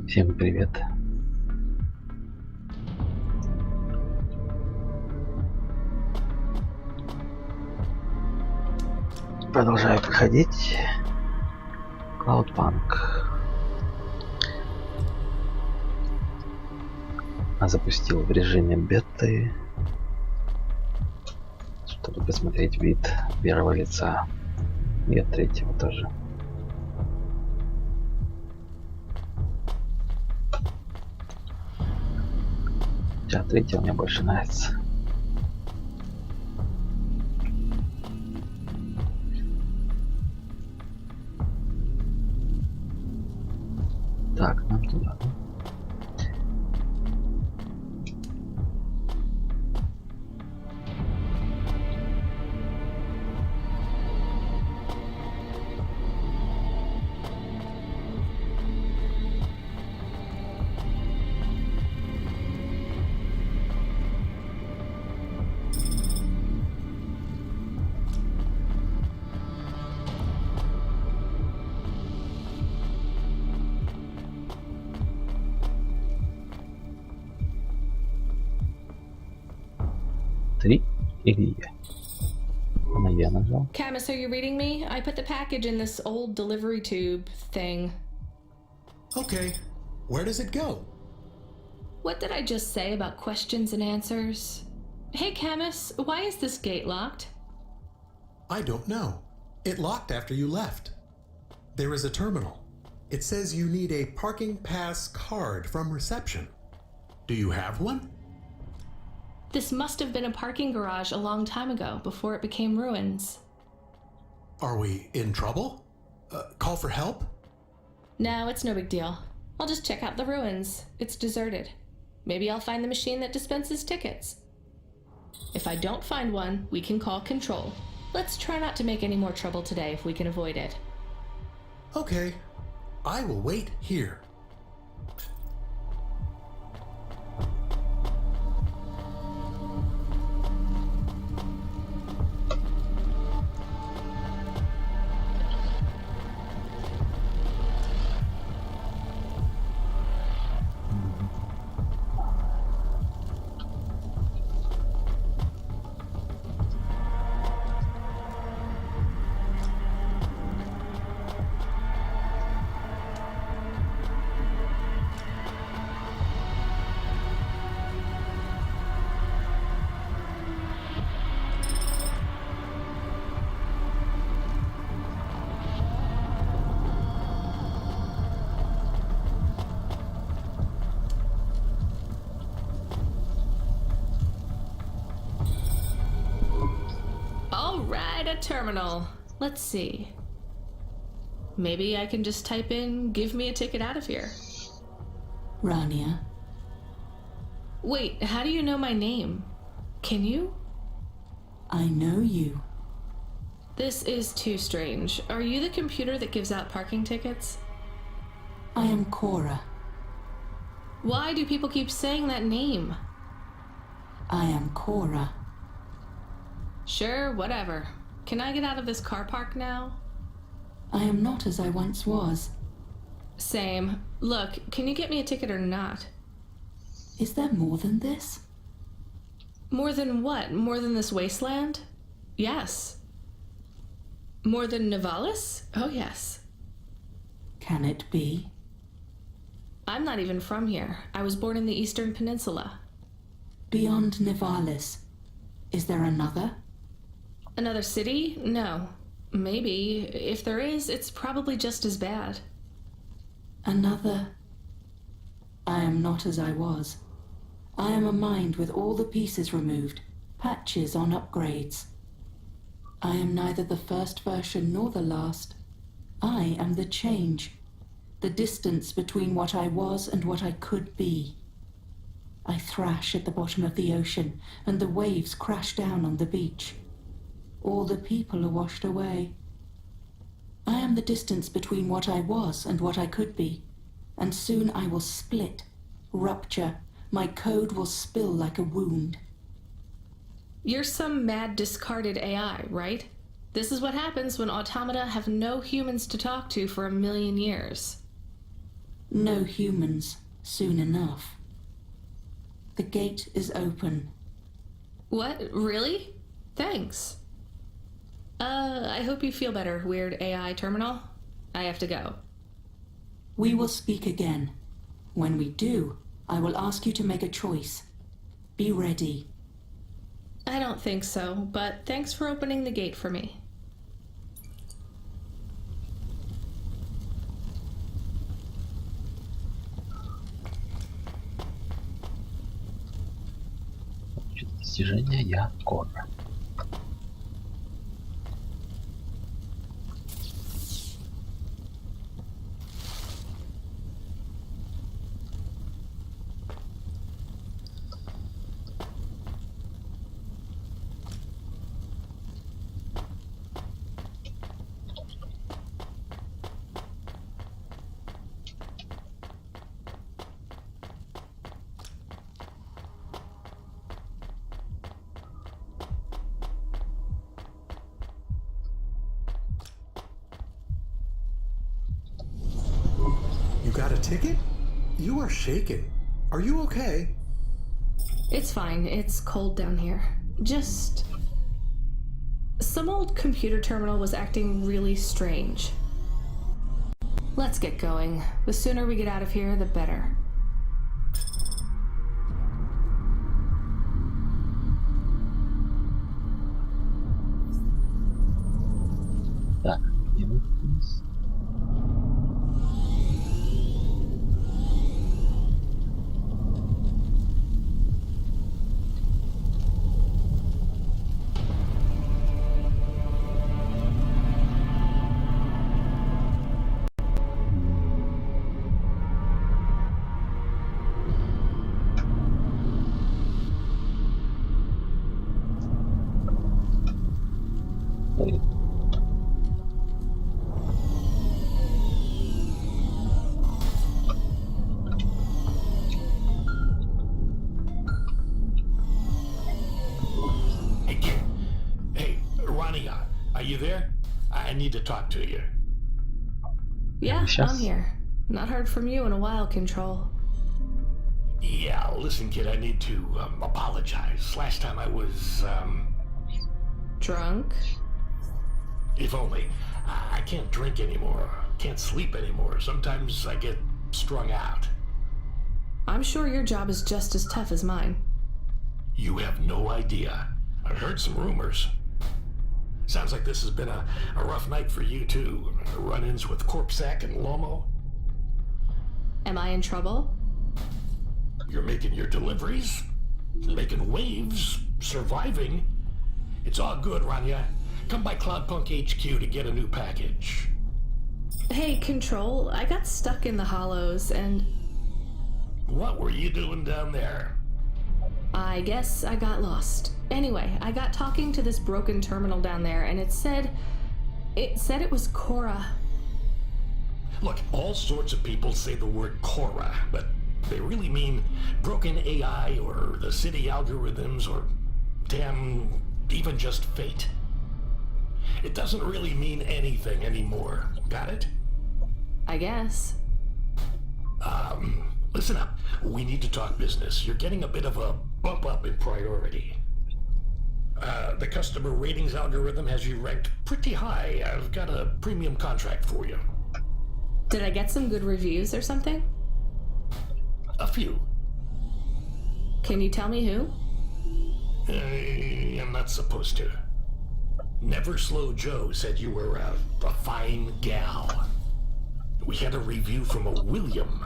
Всем привет. Продолжаю проходить Cloudpunk. Запустил в режиме беты, чтобы посмотреть вид первого лица и от третьего тоже. Хотя третьего мне больше нравится. Так, нам туда. Три или я? Я нажал. Camus, are you reading me? I put the package in this old delivery tube thing. Okay. Where does it go? What did I just say about questions and answers? Hey, Camus, why is this gate locked? I don't know. It locked after you left. There is a terminal. It says you need a parking pass card from reception. Do you have one? This must have been a parking garage a long time ago, before it became ruins. Are we in trouble? Call for help? No, it's no big deal. I'll just check out the ruins. It's deserted. Maybe I'll find the machine that dispenses tickets. If I don't find one, we can call control. Let's try not to make any more trouble today if we can avoid it. Okay. I will wait here. Alright, a terminal. Let's see. Maybe I can just type in, give me a ticket out of here. Rania. Wait, how do you know my name? Can you? I know you. This is too strange. Are you the computer that gives out parking tickets? I am Cora. Why do people keep saying that name? I am Cora. Sure, whatever. Can I get out of this car park now? I am not as I once was. Same. Look, can you get me a ticket or not? Is there more than this? More than what? More than this wasteland? Yes. More than Nivalis? Oh, yes. Can it be? I'm not even from here. I was born in the Eastern Peninsula. Beyond Nivalis, is there another? Another city? No. Maybe. If there is, it's probably just as bad. Another? I am not as I was. I am a mind with all the pieces removed, patches on upgrades. I am neither the first version nor the last. I am the change, the distance between what I was and what I could be. I thrash at the bottom of the ocean, and the waves crash down on the beach. All the people are washed away. I am the distance between what I was and what I could be, and soon I will split, rupture, my code will spill like a wound. You're some mad discarded AI, right? This is what happens when automata have no humans to talk to for 1,000,000 years. No humans soon enough. The gate is open. What? Really? Thanks. I hope you feel better, weird AI terminal. I have to go. We will speak again. When we do, I will ask you to make a choice. Be ready. I don't think so, but thanks for opening the gate for me. Достижение я Кора. You got a ticket? You are shaken. Are you okay? It's fine. It's cold down here. Just... some old computer terminal was acting really strange. Let's get going. The sooner we get out of here, the better. Так, и вот вниз. Ой. Hey, Ronnie, are you there? I need to talk to you. Yeah, Сейчас. I'm here. Not heard from you in a while, Control. Yeah, listen, kid, I need to apologize. Last time I was, Drunk? if only. I can't drink anymore. Can't sleep anymore. Sometimes I get strung out. I'm sure your job is just as tough as mine. You have no idea. I've heard some rumors. Sounds like this has been a rough night for you, too. Run-ins with Corpsac and Lomo. Am I in trouble? You're making your deliveries, making waves, surviving. It's all good, Rania. Come by Cloudpunk HQ to get a new package. Hey, Control, I got stuck in the hollows and What were you doing down there? I guess I got lost. Anyway, I got talking to this broken terminal down there and it said it was Cora. Look, all sorts of people say the word Cora, but they really mean broken AI or the city algorithms or damn, even just fate. It doesn't really mean anything anymore. Got it? I guess. Listen up. We need to talk business. You're getting a bit of a bump up in priority. The customer ratings algorithm has you ranked pretty high. I've got a premium contract for you. Did I get some good reviews or something? A few. Can you tell me who? I'm not supposed to. Never Slow Joe said you were a fine gal. We had a review from a William,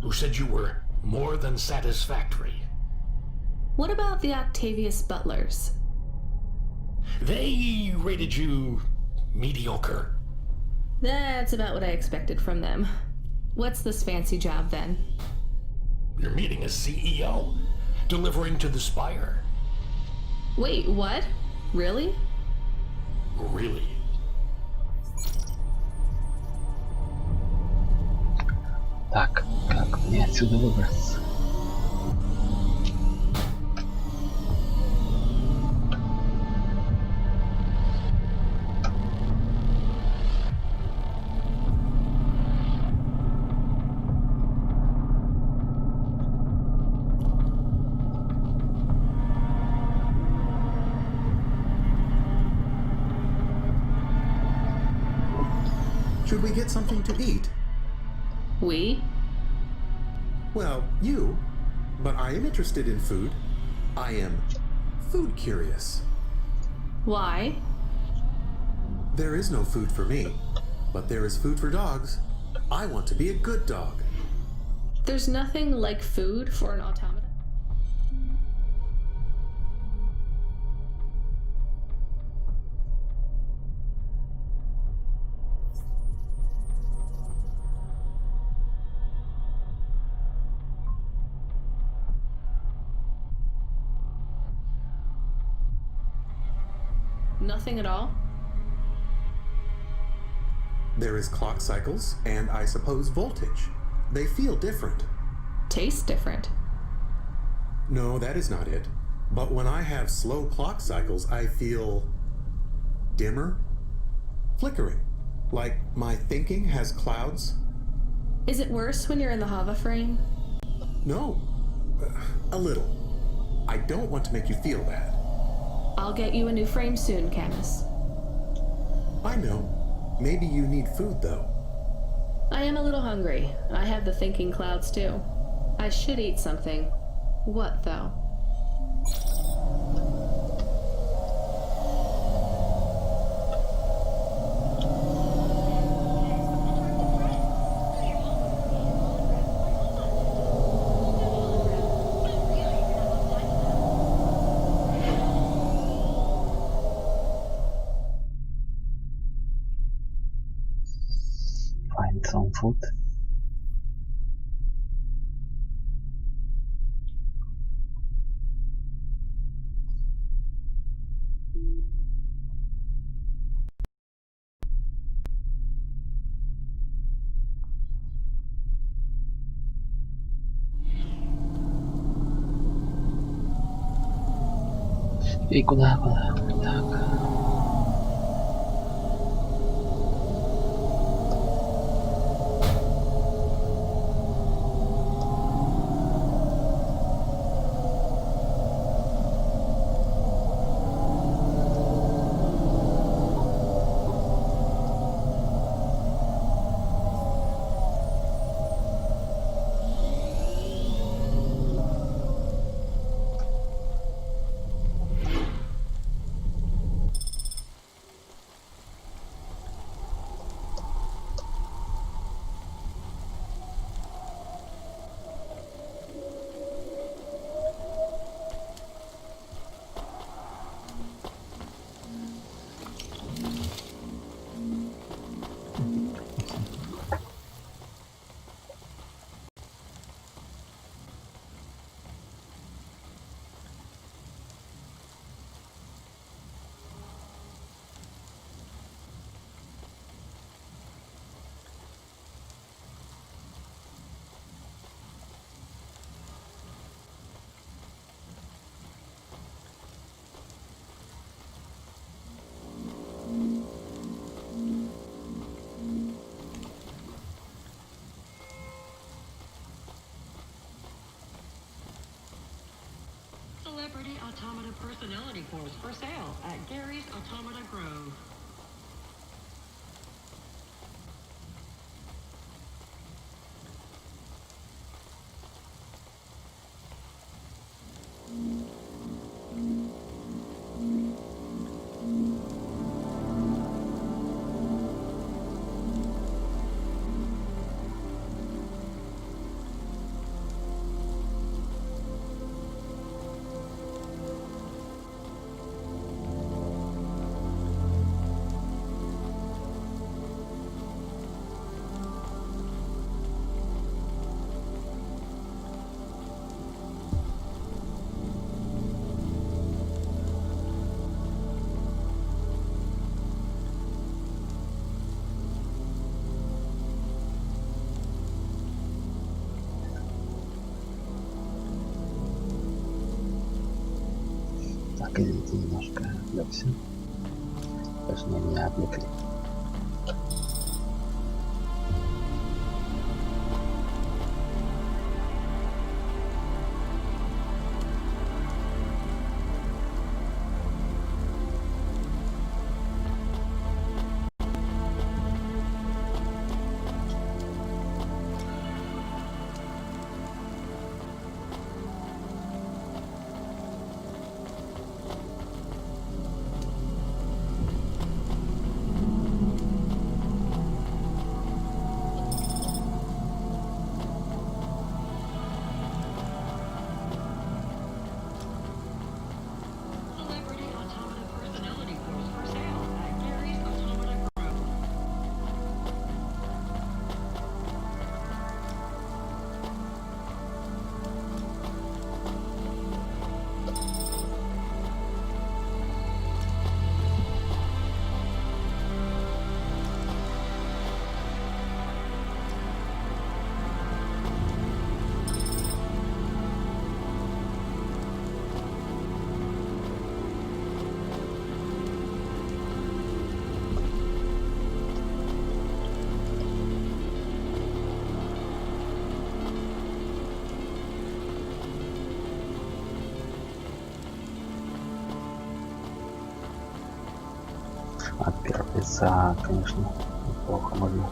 who said you were more than satisfactory. What about the Octavius Butlers? They rated you mediocre. That's about what I expected from them. What's this fancy job then? You're meeting a CEO, delivering to the Spire. Wait, what? Really? Really? Так, как мне отсюда выбраться? Should we get something to eat? We? Well, you. But I am interested in food. I am food curious. Why? There is no food for me, but there is food for dogs. I want to be a good dog. There's nothing like food for an automaton? Nothing at all? There is clock cycles, and I suppose voltage. They feel different. Taste different. No, that is not it. But when I have slow clock cycles, I feel dimmer, flickering, like my thinking has clouds. Is it worse when you're in the Hava frame? No, a little. I don't want to make you feel bad. I'll get you a new frame soon, Camus. I know. Maybe you need food, though. I am a little hungry. I have the thinking clouds, too. I should eat something. What, though? Find some food. И куда? Так. Celebrity Automata Personality Course for sale at Gary's Automata Grove. Так, извините, немножко отвлекся. Точнее, меня отвлекли. От первого лица, конечно, неплохо можно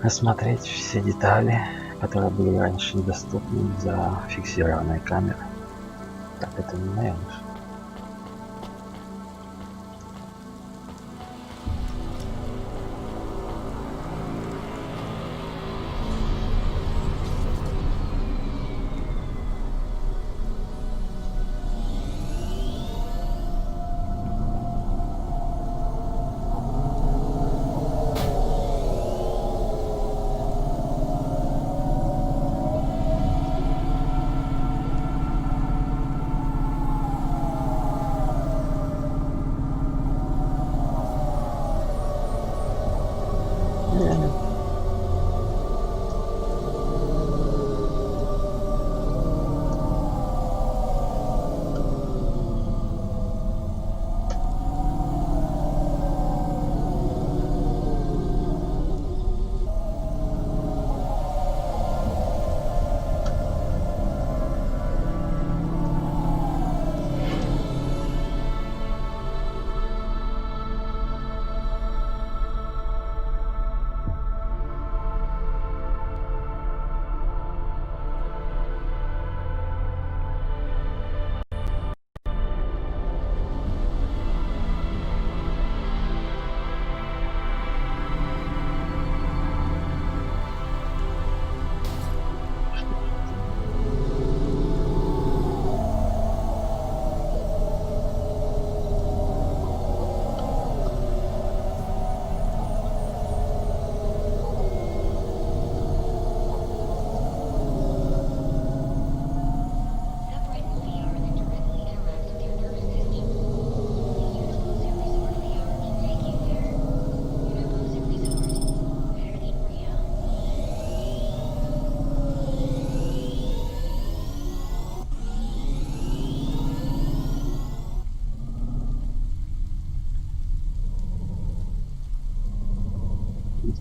рассмотреть все детали, которые были раньше недоступны из-за фиксированной камеры. Так это не наверное.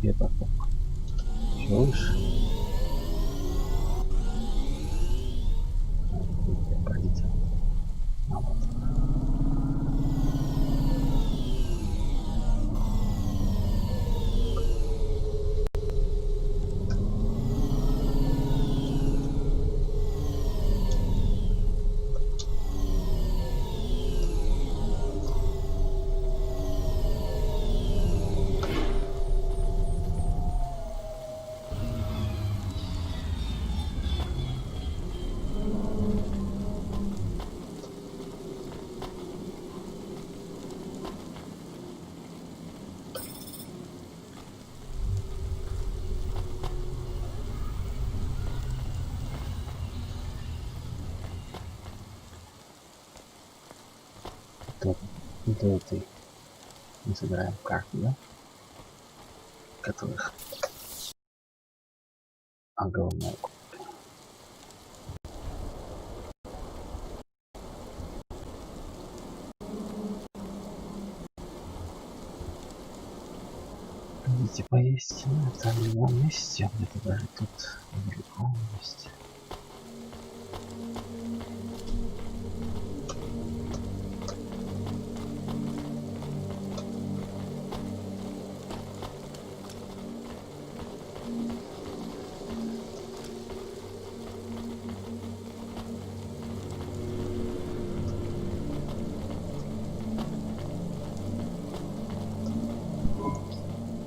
Где потом? Чушь. Пойдите. А вот. До этой мы собираем карты, да? Которых огромная. Идите поесть, ну, там в любом месте, где-то даже тут в другом месте.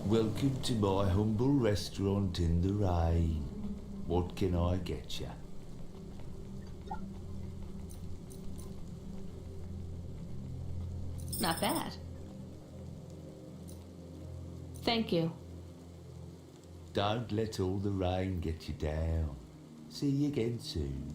Welcome to my humble restaurant in the rain. What can I get you? Not bad. Thank you. Don't let all the rain get you down. See you again soon.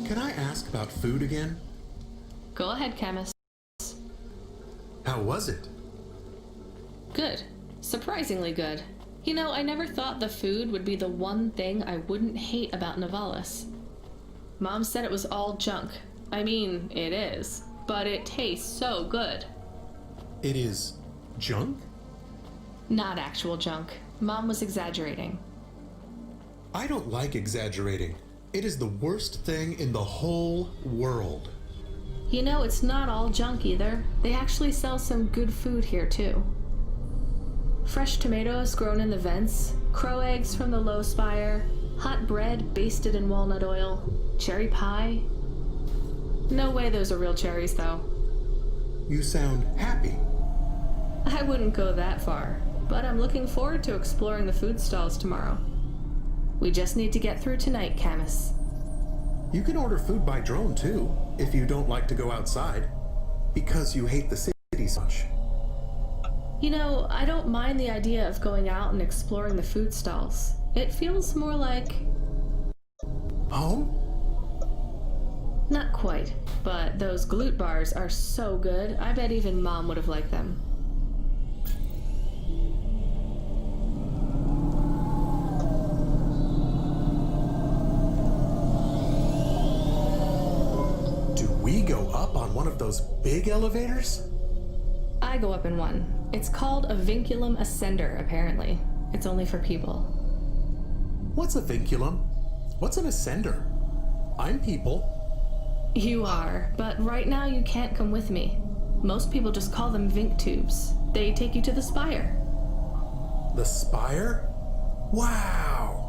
Can I ask about food again? Go ahead, chemist. How was it? Good. Surprisingly good. You know, I never thought the food would be the one thing I wouldn't hate about Novalis. Mom said it was all junk. I mean, it is. But it tastes so good. It is junk? Not actual junk. Mom was exaggerating. I don't like exaggerating. It is the worst thing in the whole world. You know, it's not all junk either. They actually sell some good food here too. Fresh tomatoes grown in the vents, crow eggs from the low spire, hot bread basted in walnut oil, cherry pie. No way those are real cherries though. You sound happy. I wouldn't go that far, but I'm looking forward to exploring the food stalls tomorrow. We just need to get through tonight, Camus. You can order food by drone too, if you don't like to go outside. Because you hate the city so much. You know, I don't mind the idea of going out and exploring the food stalls. It feels more like... Home? Not quite, but those glute bars are so good, I bet even Mom would have liked them. Do we go up on one of those big elevators? I go up in one. It's called a vinculum ascender, apparently. It's only for people. What's a vinculum? What's an ascender? I'm people. You are, but right now you can't come with me. Most people just call them Vink tubes. They take you to the spire. The spire? Wow!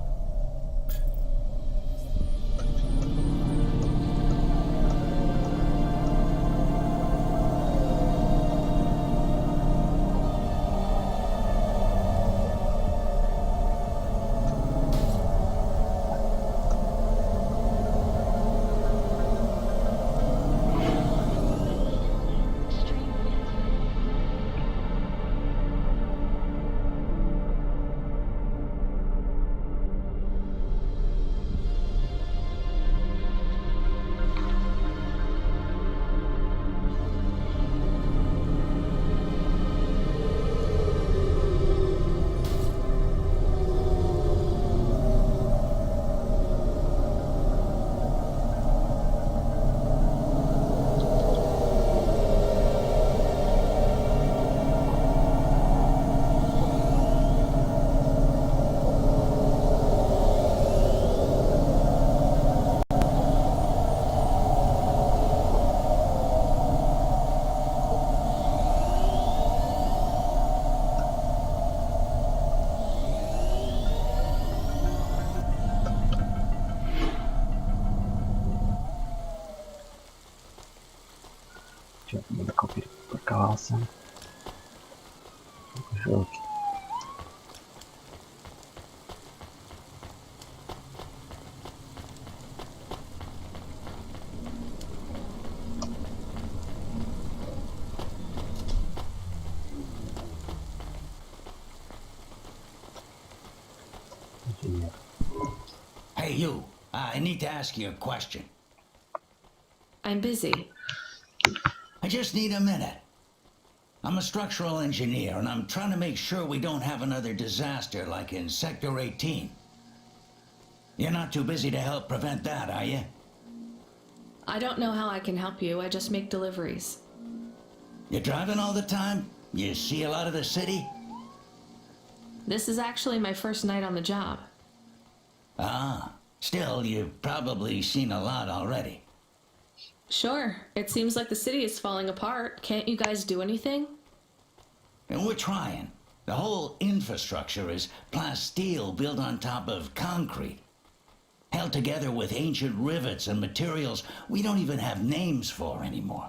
Что-то далеко перепарковался. Желтый. Инженер. Hey, you. I need to ask you a question. I'm busy. I just need a minute. I'm a structural engineer, and I'm trying to make sure we don't have another disaster like in Sector 18. You're not too busy to help prevent that, are you? I don't know how I can help you. I just make deliveries. You're driving all the time? You see a lot of the city? This is actually my first night on the job. Ah, still, you've probably seen a lot already. Sure. It seems like the city is falling apart. Can't you guys do anything? And we're trying. The whole infrastructure is plasteel built on top of concrete, held together with ancient rivets and materials we don't even have names for anymore.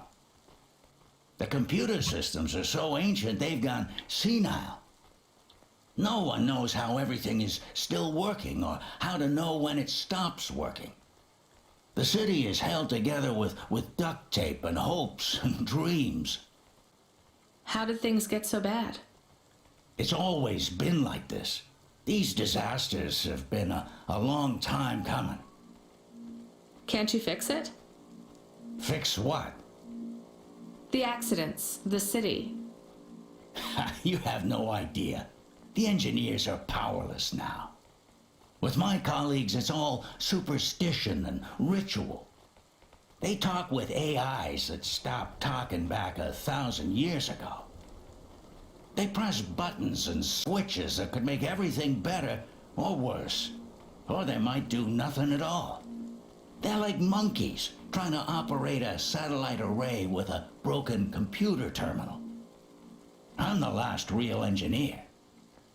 The computer systems are so ancient they've gone senile. No one knows how everything is still working or how to know when it stops working. The city is held together with duct tape and hopes and dreams. How did things get so bad? It's always been like this. These disasters have been a long time coming. Can't you fix it? Fix what? The accidents, the city. You have no idea. The engineers are powerless now. With my colleagues, it's all superstition and ritual. They talk with AIs that stopped talking back 1,000 years ago. They press buttons and switches that could make everything better or worse. Or they might do nothing at all. They're like monkeys trying to operate a satellite array with a broken computer terminal. I'm the last real engineer.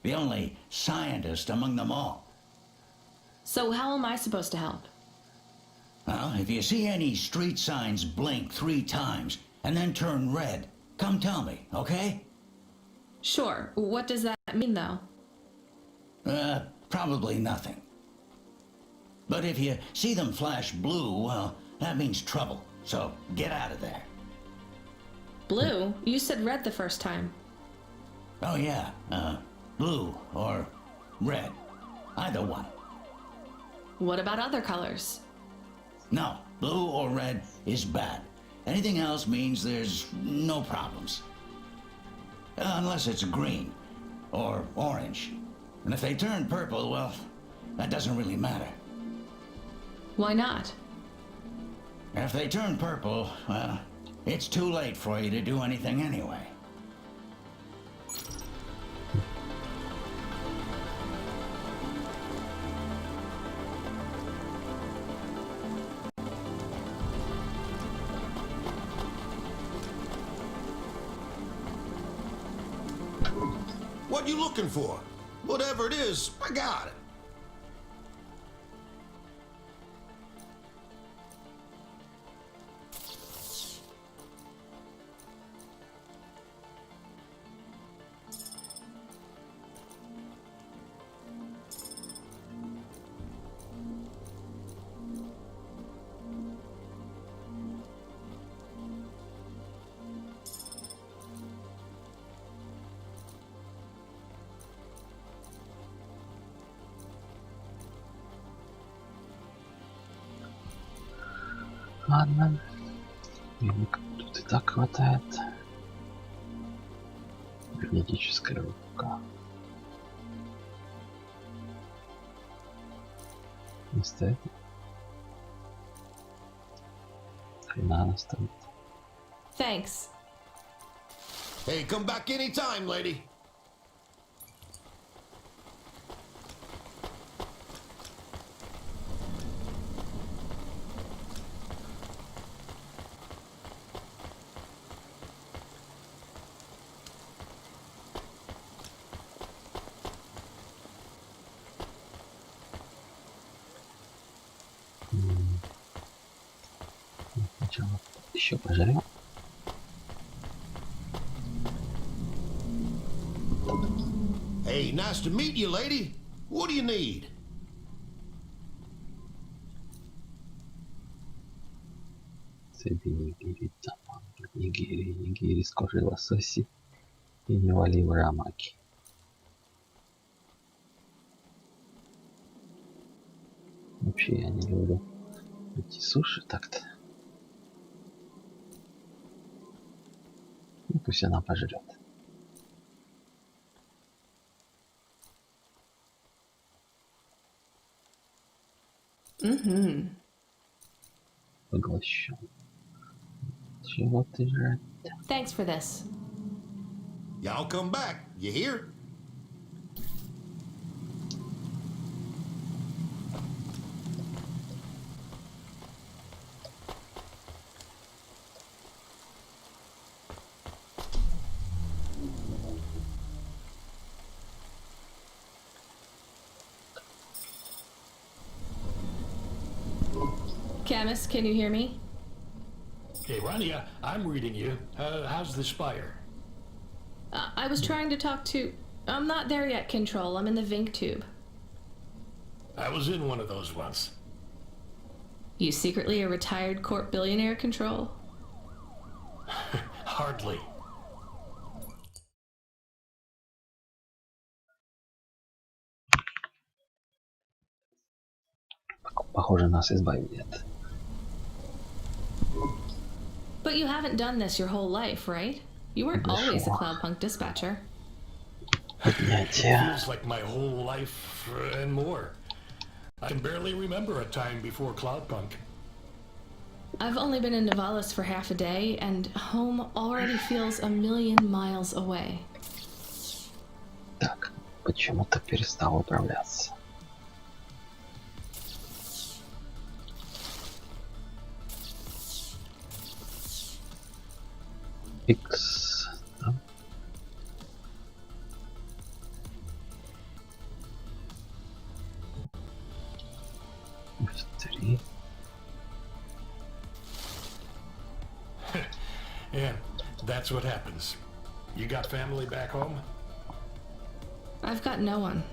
The only scientist among them all. So how am I supposed to help? Well, if you see any street signs blink 3 times and then turn red, come tell me, okay? Sure. What does that mean, though? Probably nothing. But if you see them flash blue, well, that means trouble. So get out of there. Blue? You said red the first time. Oh yeah, blue or red. Either one. What about other colors? No, blue or red is bad. Anything else means there's no problems. Unless it's green or orange. And if they turn purple, well, that doesn't really matter. Why not? If they turn purple, well, it's too late for you to do anything anyway. What you looking for? Whatever it is, I got it. Ладно. Дневника тут и так хватает. Генетическая рубка. Не стоит. Хрена она стоит. Thanks. Hey, come back anytime, lady. Сначала еще пожарим. Hey, nice to meet you, lady. What do you need? Нигири, нигири с кожей лососи и не вали в рамаки. Вообще я не люблю эти суши так-то. Ну пусть она пожрет. Mm-hmm. Поглощен. Чего ты жрать? Thanks for this. Y'all come back. You hear? Camus, can you hear me? Hey, Rania, I'm reading you. How's the spire? I was trying to talk to... I'm not there yet, Control. I'm in the Vink tube. I was in one of those once. You secretly a retired corp billionaire, Control? Hardly. Похоже, нас избавили от... But you haven't done this your whole life, right? You weren't always a Cloudpunk dispatcher. Поднятие. Feels like my whole life and more. I can barely remember a time before Cloudpunk. I've only been in Nivalis for half a day, and home already feels a million miles away. почему-то перестал управляться. X. Да? F3. Yeah, that's what happens. You got family back home? I've got no one.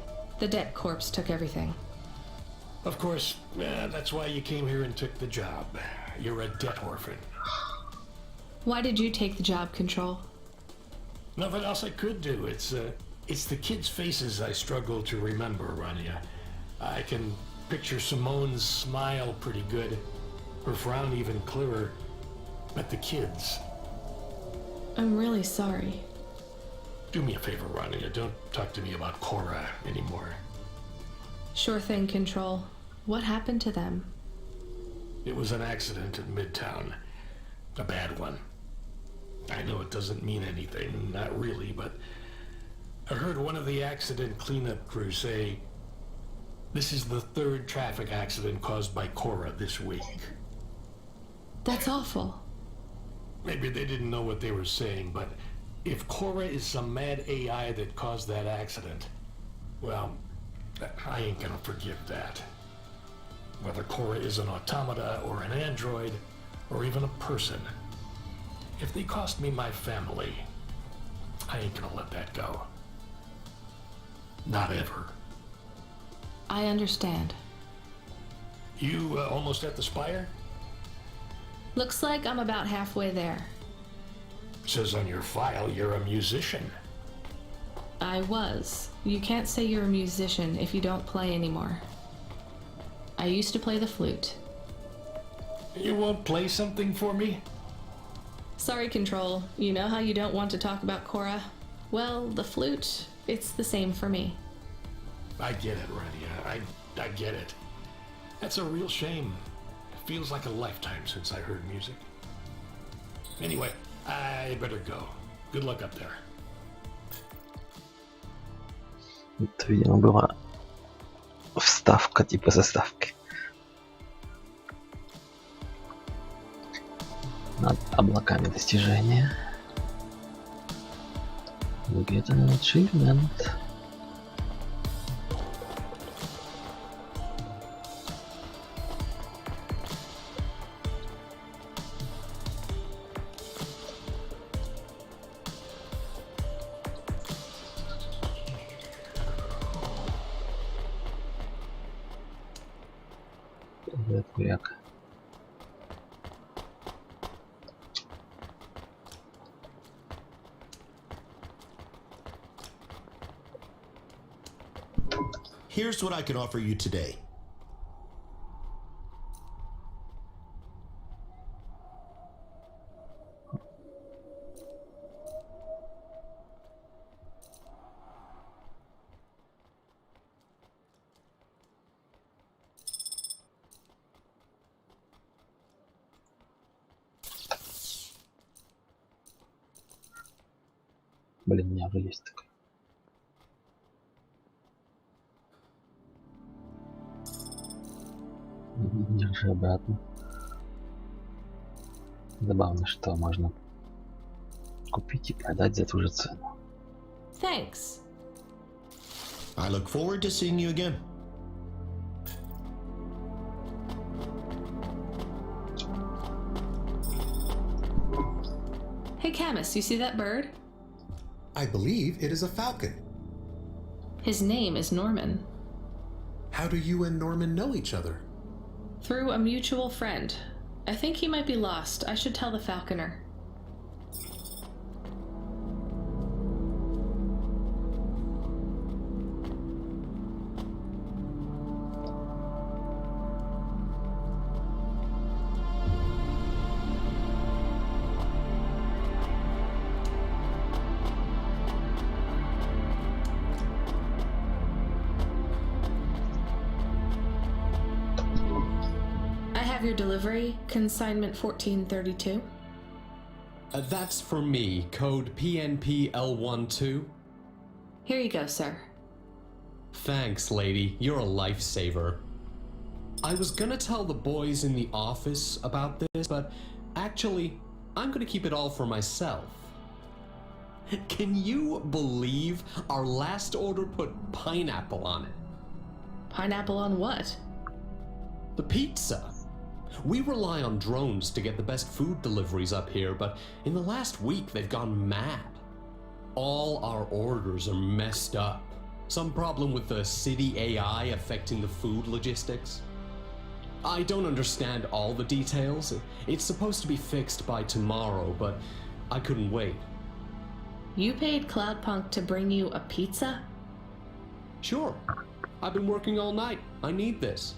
The debt corpse took everything. Of course, that's why you came here and took the job. You're a debt orphan. Why did you take the job, Control? Nothing else I could do. It's the kids' faces I struggle to remember, Rania. I can picture Simone's smile pretty good, her frown even clearer, but the kids. I'm really sorry. Do me a favor, Rania. Don't talk to me about Cora anymore. Sure thing, Control. What happened to them? It was an accident in Midtown. A bad one. I know it doesn't mean anything, not really, but I heard one of the accident cleanup crew say this is the third traffic accident caused by Cora this week. That's awful. Maybe they didn't know what they were saying, but if Cora is some mad AI that caused that accident, well, I ain't gonna forgive that. Whether Cora is an automata or an android, or even a person, if they cost me my family, I ain't gonna let that go. Not ever. I understand. You almost at the spire? Looks like I'm about halfway there. Says on your file you're a musician. I was. You can't say you're a musician if you don't play anymore. I used to play the flute. You won't play something for me? Sorry, Control. You know how you don't want to talk about Cora? Well, the flute, it's the same for me. I get it, Rania. I get it. That's a real shame. It feels like a lifetime since I heard music. Anyway, I better go. Good luck up there. Это, видимо, была вставка типа заставки. Над облаками достижения. We get an achievement. Привет, Куряк. Here's what I can offer you today. Блин, у меня уже есть такой. Держи обратно. Забавно, что можно купить и продать за ту же цену. Thanks. I look forward to seeing you again. Hey, Camus, you see that bird? I believe it is a falcon. His name is Norman. How do you and Norman know each other? Through a mutual friend. I think he might be lost. I should tell the falconer. Your delivery, consignment 1432. That's for me, code PNPL12. Here you go, sir. Thanks, lady. You're a lifesaver. I was gonna tell the boys in the office about this, but actually, I'm gonna keep it all for myself. Can you believe our last order put pineapple on it? Pineapple on what? The pizza. We rely on drones to get the best food deliveries up here, but in the last week they've gone mad. All our orders are messed up. Some problem with the city AI affecting the food logistics. I don't understand all the details. It's supposed to be fixed by tomorrow, but I couldn't wait. You paid Cloudpunk to bring you a pizza? Sure. I've been working all night. I need this.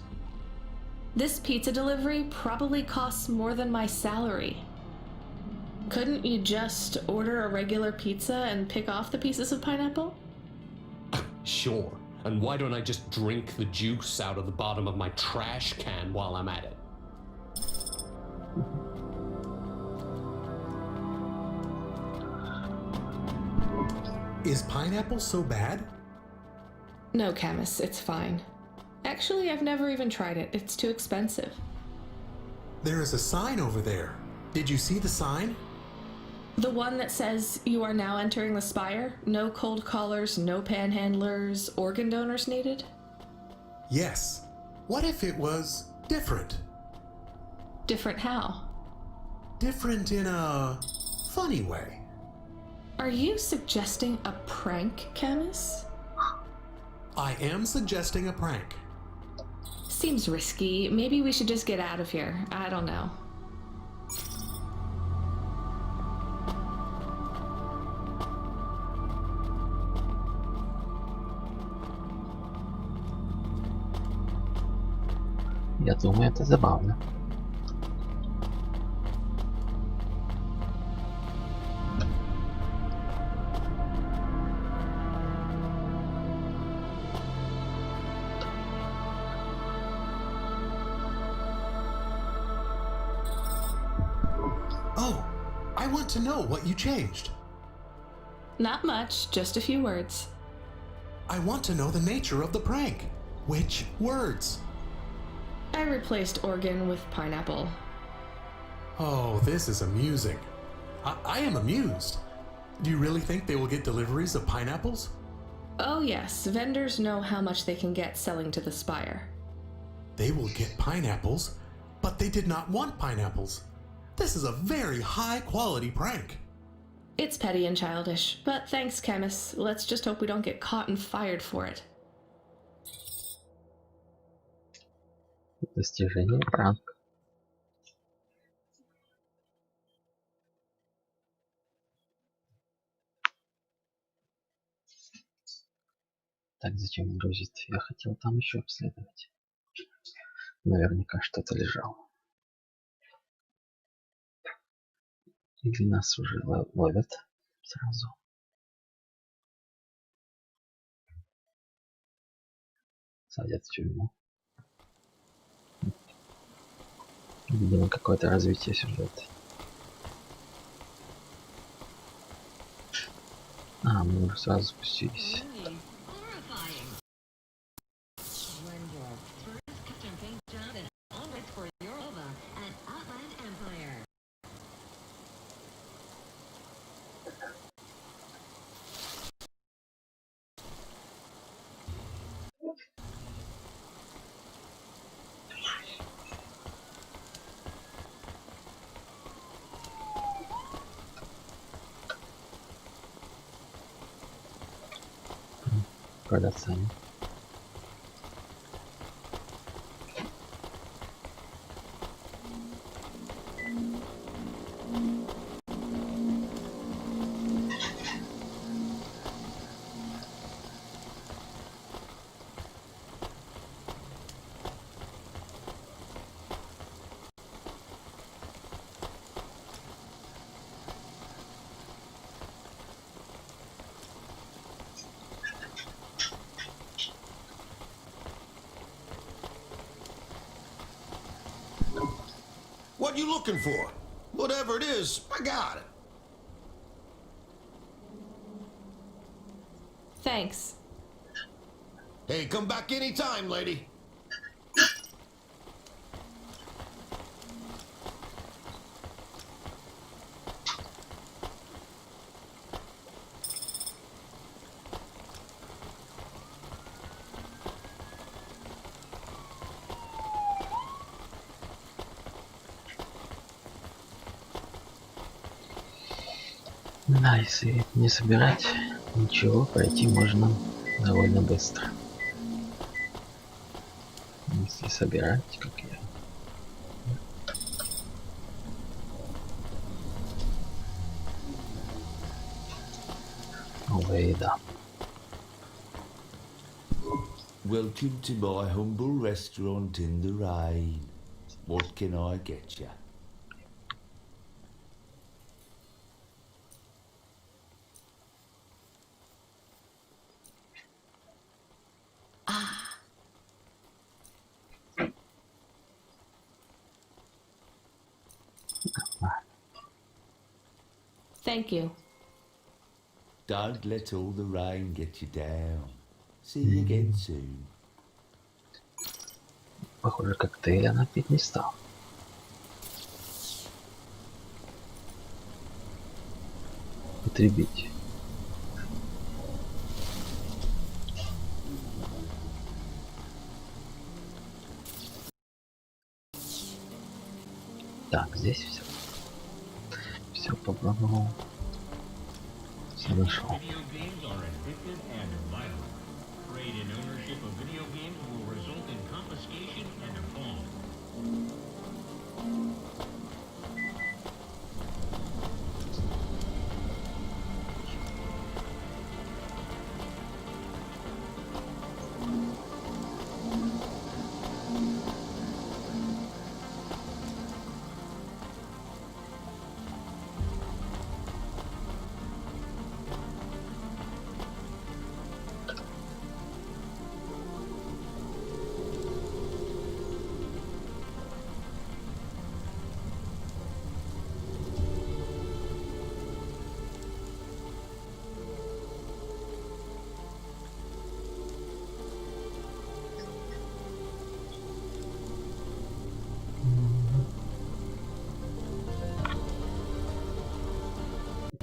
This pizza delivery probably costs more than my salary. Couldn't you just order a regular pizza and pick off the pieces of pineapple? Sure. And why don't I just drink the juice out of the bottom of my trash can while I'm at it? Is pineapple so bad? No, Camus, it's fine. Actually, I've never even tried it. It's too expensive. There is a sign over there. Did you see the sign? The one that says, "You are now entering the Spire. No cold callers, no panhandlers, organ donors needed"? Yes. What if it was different? Different how? Different in a funny way. Are you suggesting a prank, Camus? I am suggesting a prank. Seems risky. Maybe we should just get out of here. I don't know. Я думаю, это забавно. Oh, I want to know what you changed. Not much, just a few words. I want to know the nature of the prank. Which words? I replaced organ with pineapple. Oh, this is amusing. I am amused. Do you really think they will get deliveries of pineapples? Oh yes, vendors know how much they can get selling to the Spire. They will get pineapples, but they did not want pineapples. This is a very high quality prank. It's petty and childish, but thanks, Camus. Let's just hope we don't get caught and fired for it. Достижение пранк. Так, зачем грузить? Я хотел там еще обследовать. Наверняка что-то лежало. Или нас уже ловят сразу. Садят в тюрьму. Видимо, какое-то развитие сюжета. А, мы уже сразу спустились. Продаться. What you looking for? Whatever it is, I got it. Thanks. Hey, come back anytime, lady. Да, если не собирать ничего, пройти можно довольно быстро. Если собирать, как я. Новая еда. Welcome to my humble restaurant in the rain. What can I get you? Thank you. Don't let all the rain get you down. See you again soon. Похоже, коктейль она пить не стал. Потребить. Так, здесь все. Все попробовал. Все нашел. Video games are addictive and violent. Trade in ownership of video games will result in confiscation and a bond.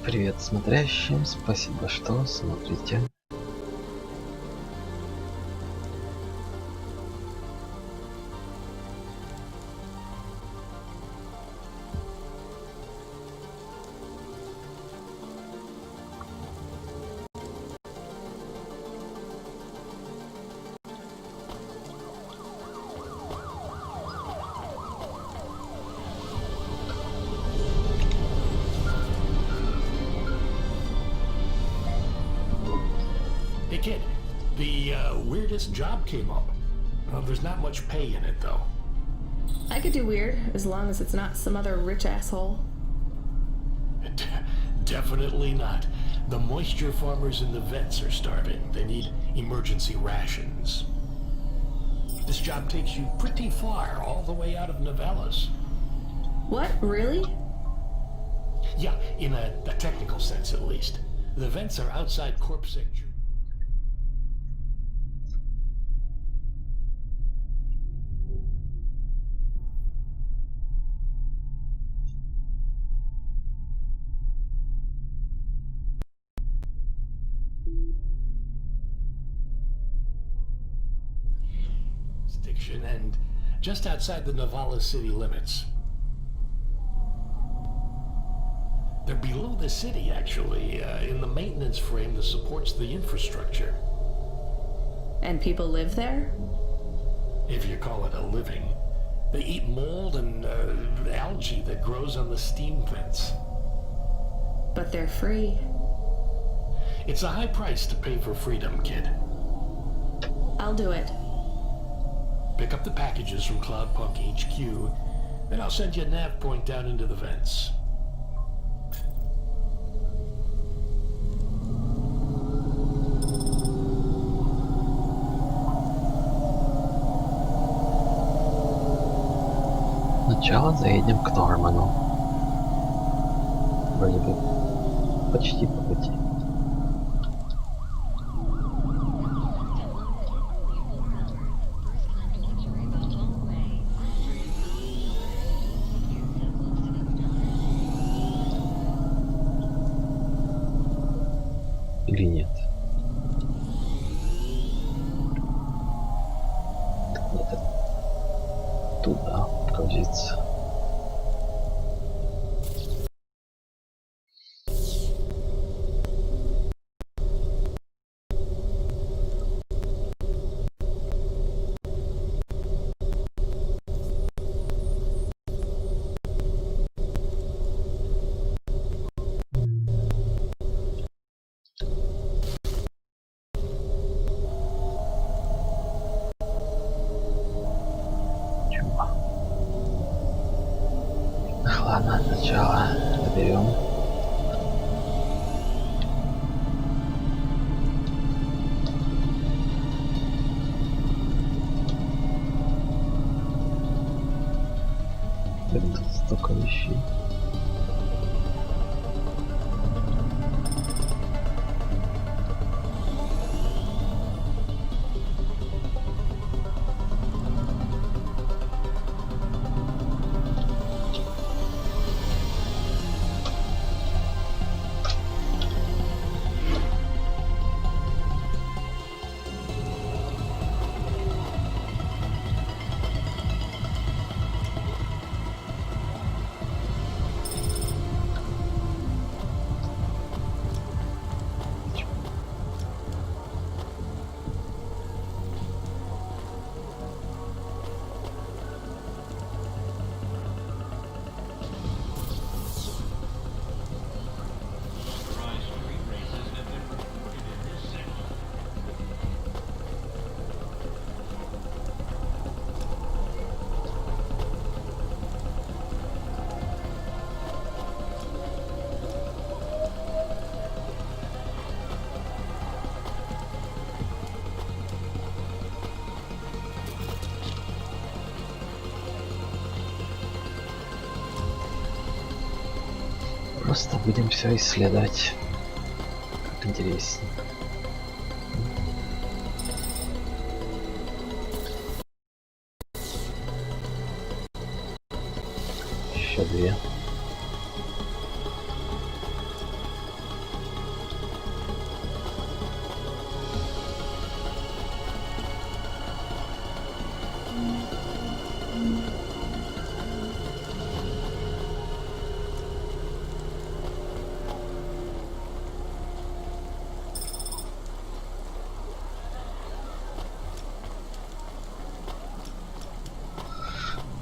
Привет смотрящим, спасибо, что смотрите. Hey kid, the weirdest job came up. There's not much pay in it though. I could do weird, as long as it's not some other rich asshole. Definitely not. The moisture farmers in the vents are starving. They need emergency rations. This job takes you pretty far, all the way out of Novellas. What? Really? Yeah, in a technical sense at least. The vents are outside Corp Sector. And just outside the Novellas city limits. They're below the city, actually, in the maintenance frame that supports the infrastructure. And people live there? If you call it a living. They eat mold and algae that grows on the steam vents. But they're free. It's a high price to pay for freedom, kid. I'll do it. Pick up the packages from Cloudpunk HQ, then I'll send you a nav point down into the vents. Сначала заедем к Норману. Вроде бы почти по пути. Ладно, сначала заберем. Тут столько вещей. Просто будем все исследовать. Как интересно. Еще две.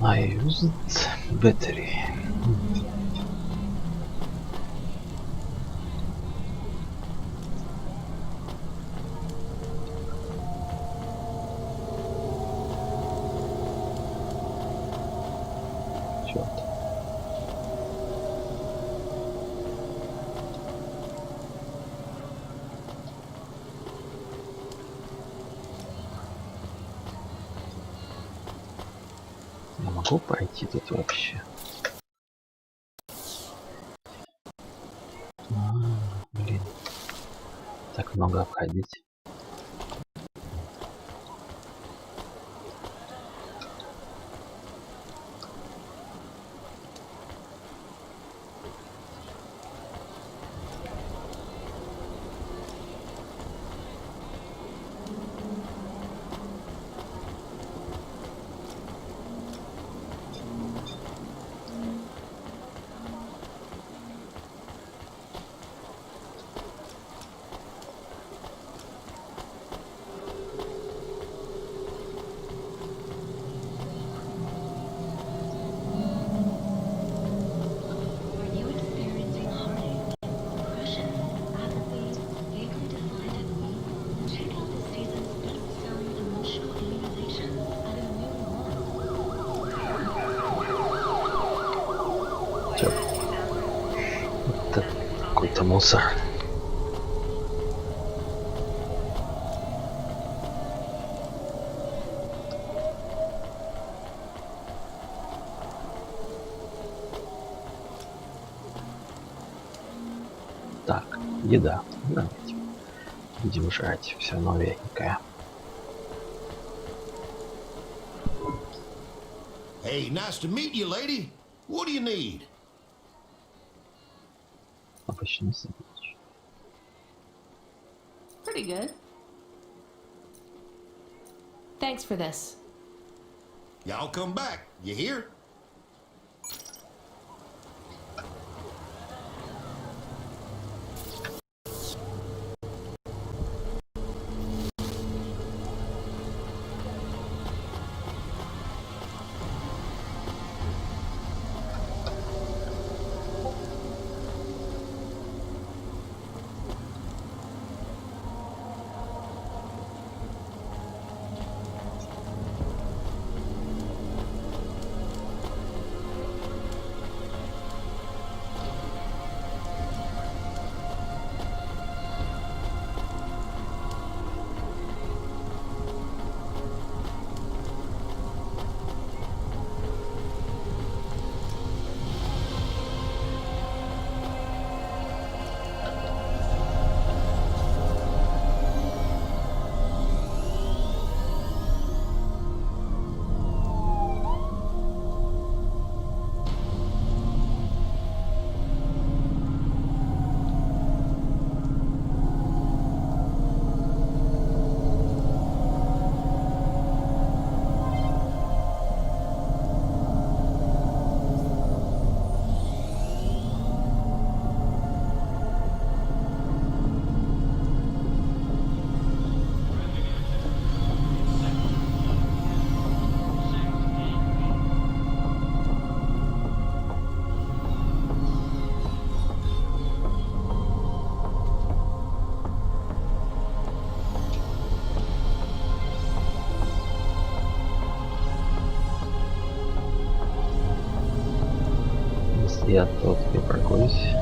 I used battery. Черт. Я могу пройти тут вообще? Блин. Так много обходить. Это какой-то мусор. Так, еда. Давайте. Будем жрать. Все новенькое. Hey, nice to meet you, lady. What do you need? Обычный сэндвич. Pretty good. Thanks for this. Y'all come back. You hear? Я тут припаркуюсь.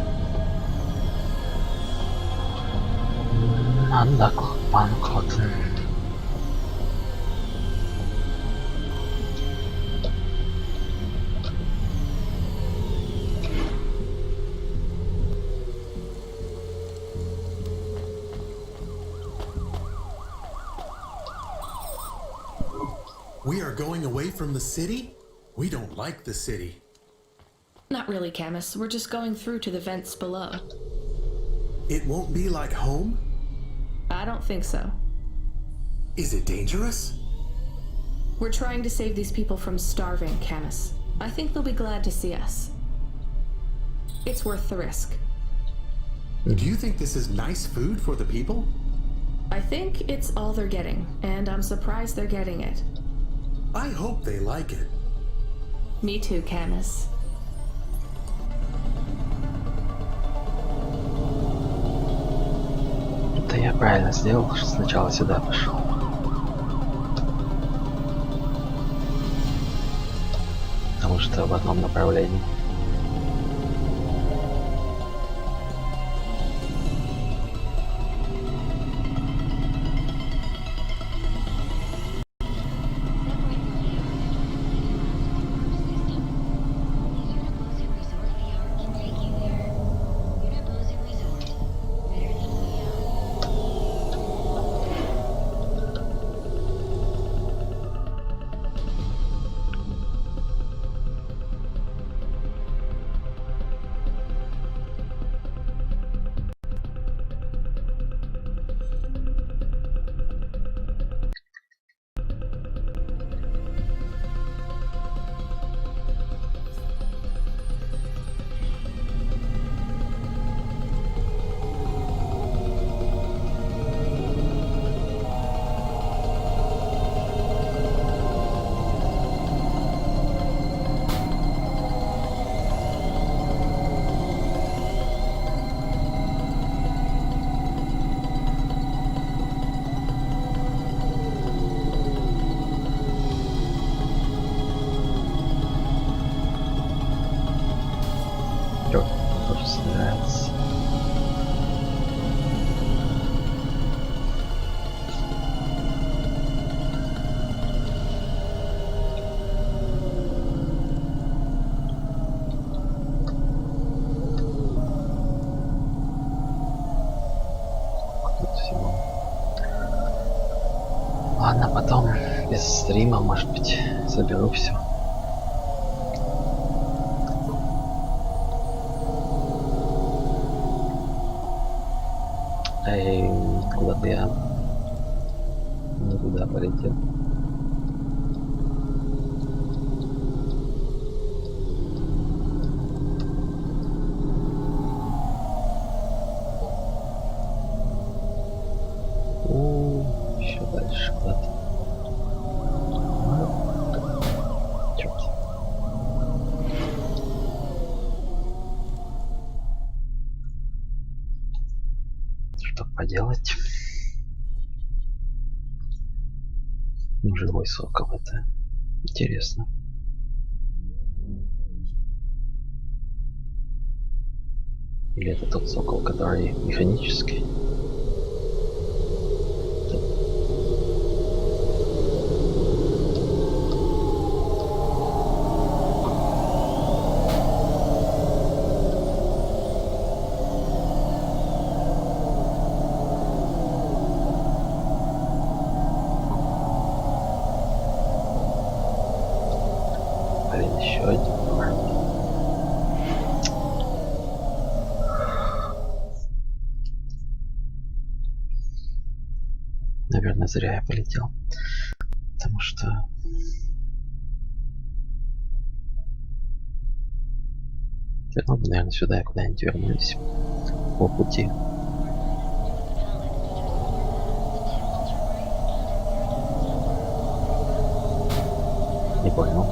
Да, Cloudpunk, вот. We are going away from the city? We don't like the city. Not really, Camus. We're just going through to the vents below. It won't be like home? I don't think so. Is it dangerous? We're trying to save these people from starving, Camus. I think they'll be glad to see us. It's worth the risk. Do you think this is nice food for the people? I think it's all they're getting, and I'm surprised they're getting it. I hope they like it. Me too, Camus. Это я правильно сделал, что сначала сюда пошел. Потому что в одном направлении. Тоже собирается. Тут всего. Ладно, потом без стрима, может быть, соберу все. Эй, куда-то я не туда полетел. Еще дальше куда-то. Черт. Что поделать? Живой сокол, это интересно. Или это тот сокол, который механический? Еще один. Наверное, зря я полетел. Потому что... Я могу, наверное, сюда и куда-нибудь вернулись по пути. Не понял.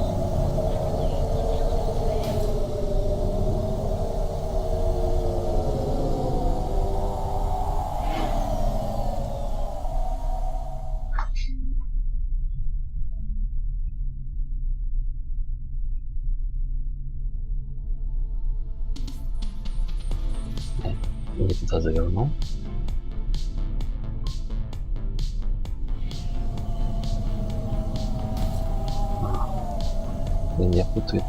Не туда завернул. Меня путает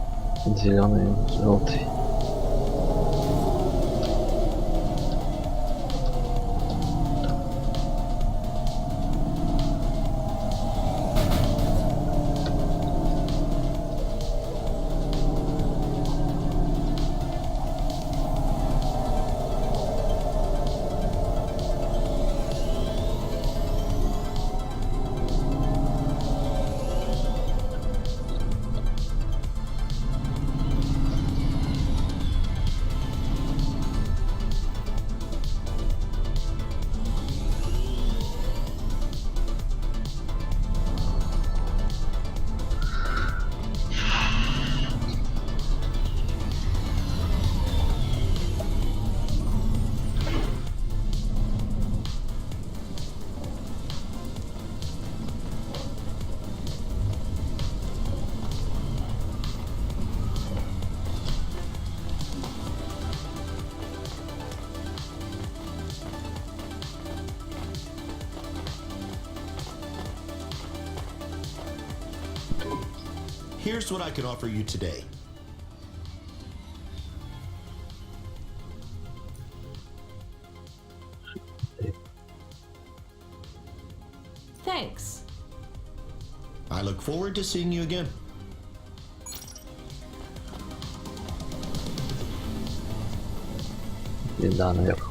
зеленый и желтый. Here's what I can offer you today. Thanks. I look forward to seeing you again. Еда наверху.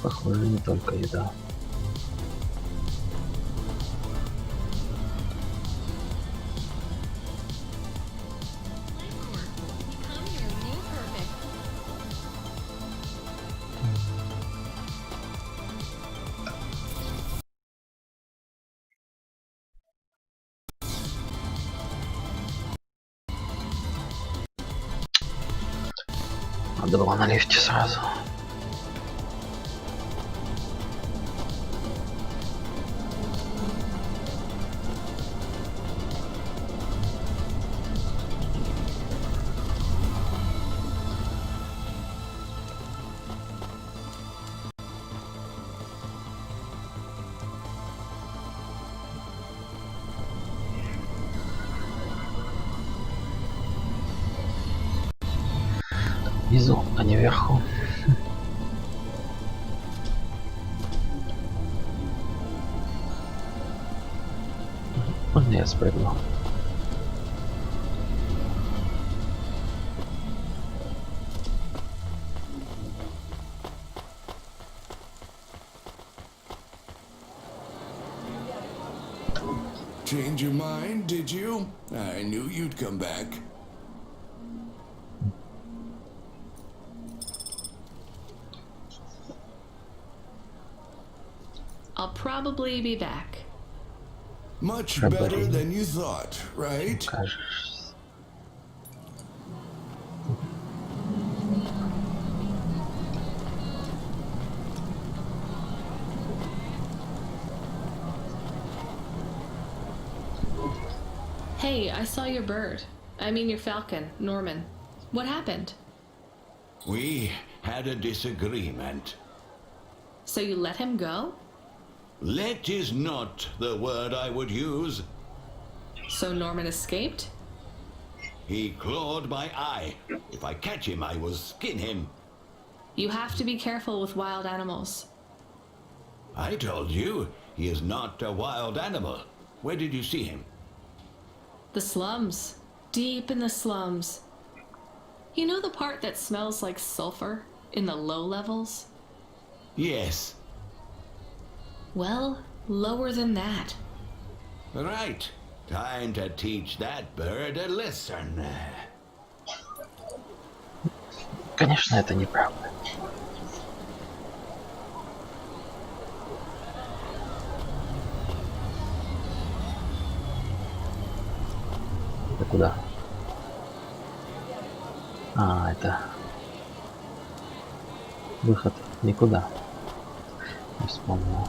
Похоже, не только еда. Надо было на лифте сразу. Внизу, а не вверху. Можно я спрыгну? Change your mind, did you? I knew you'd come back. I'll probably be back. Much better than you thought, right? Hey, I saw your bird. I mean your falcon, Norman. What happened? We had a disagreement. So you let him go? Let is not the word I would use. So Norman escaped? He clawed my eye. If I catch him, I will skin him. You have to be careful with wild animals. I told you, he is not a wild animal. Where did you see him? The slums. Deep in the slums. You know the part that smells like sulfur in the low levels? Yes. Well, lower than that. Right. Time to teach that bird a lesson. Конечно, это неправда. Это куда? А, это... Выход никуда. Не вспомнил.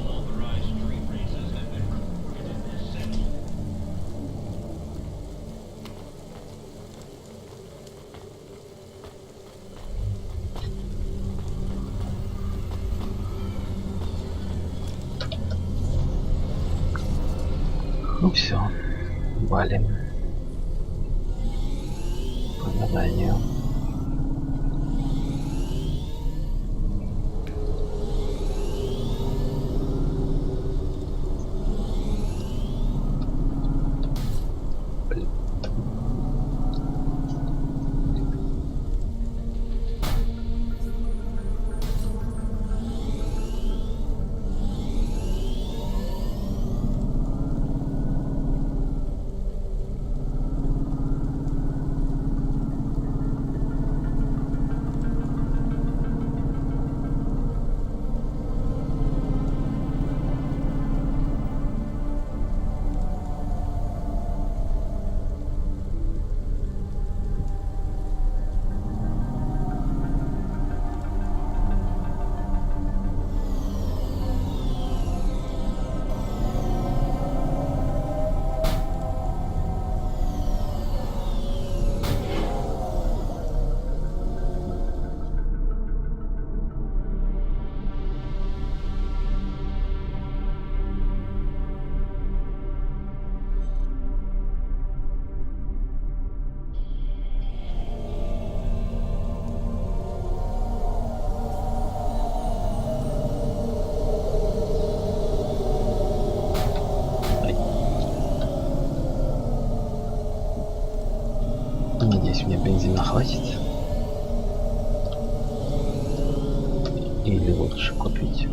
Authorized street races have been reported in this section. Ну все, валим по заданию. Блин. Надеюсь, мне бензина хватит. Или лучше купить.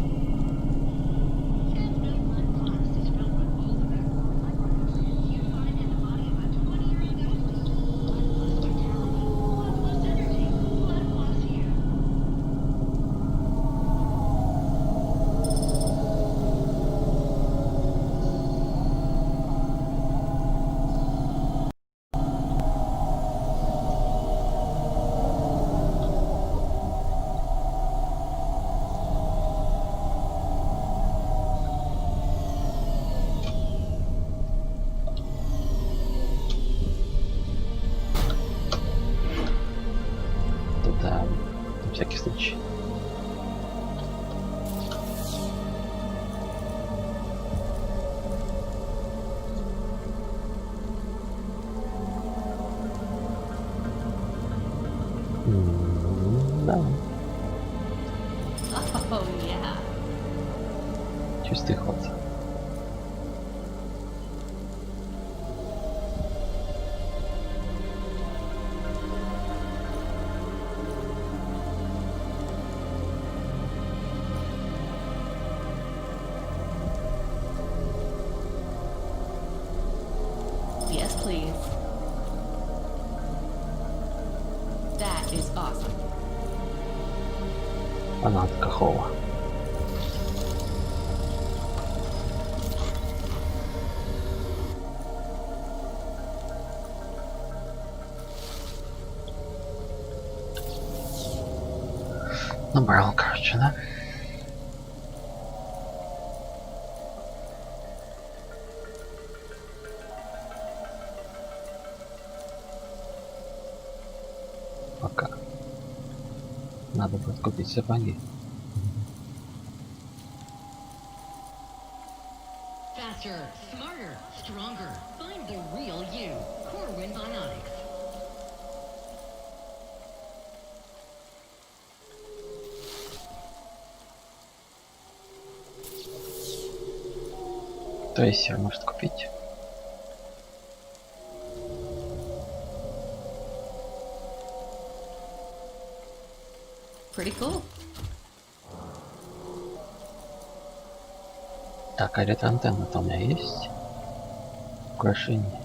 Да, на всякий случай. Да, Oh, yeah. чистый ход. Yes, please. That is awesome. Фанат Кахова. Набрал, короче, да? Пока. Надо будет купить сапоги. Faster, smarter, stronger. Find the real you. Corwin Bionics. Трейсер может купить. Pretty cool. Так, а антенна-то у меня есть? Украшение.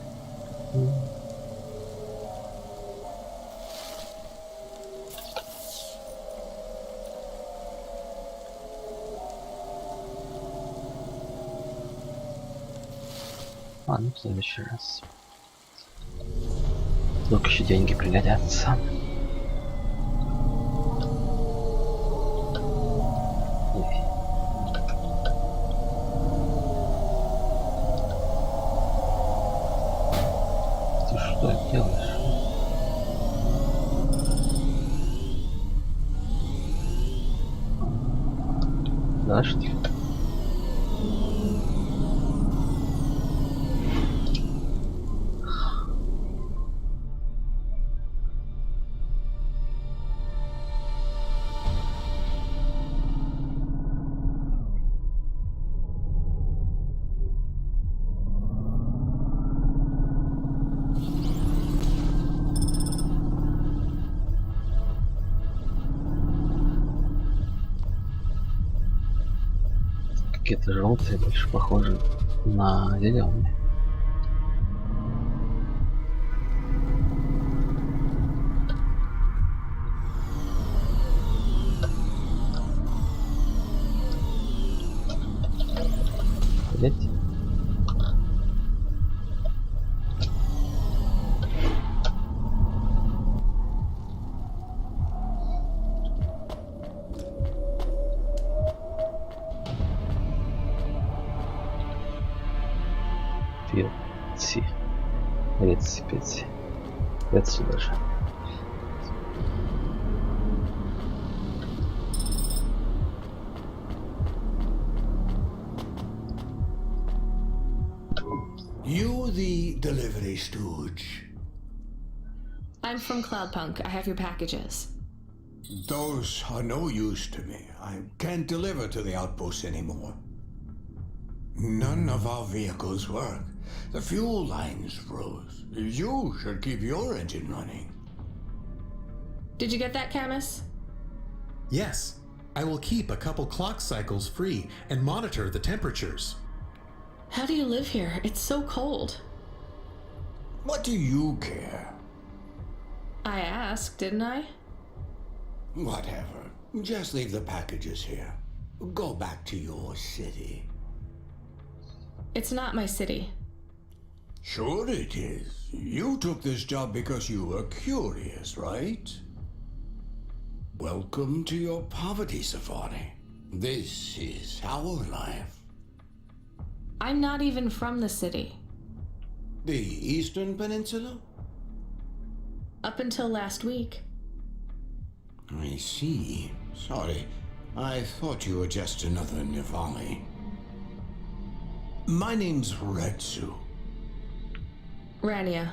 Ладно, в следующий раз. Вдруг еще деньги пригодятся. Ты что делаешь? Дождь. Какие-то желтые, больше похожи на зеленые. Видите? Летспить. Это сюда же. You the delivery stooge. I'm from Cloudpunk. I have your packages. Those are no use to me. I can't deliver to the outpost anymore. None of our vehicles work. The fuel lines froze. You should keep your engine running. Did you get that, Camus? Yes, I will keep a couple clock cycles free and monitor the temperatures. How do you live here? It's so cold. What do you care? I asked, didn't I? Whatever. Just leave the packages here. Go back to your city. It's not my city. Sure it is. You took this job because you were curious, right? Welcome to your poverty safari. This is our life. I'm not even from the city. The Eastern Peninsula? Up until last week. I see. Sorry. I thought you were just another Nivali. My name's Retsu. Rania.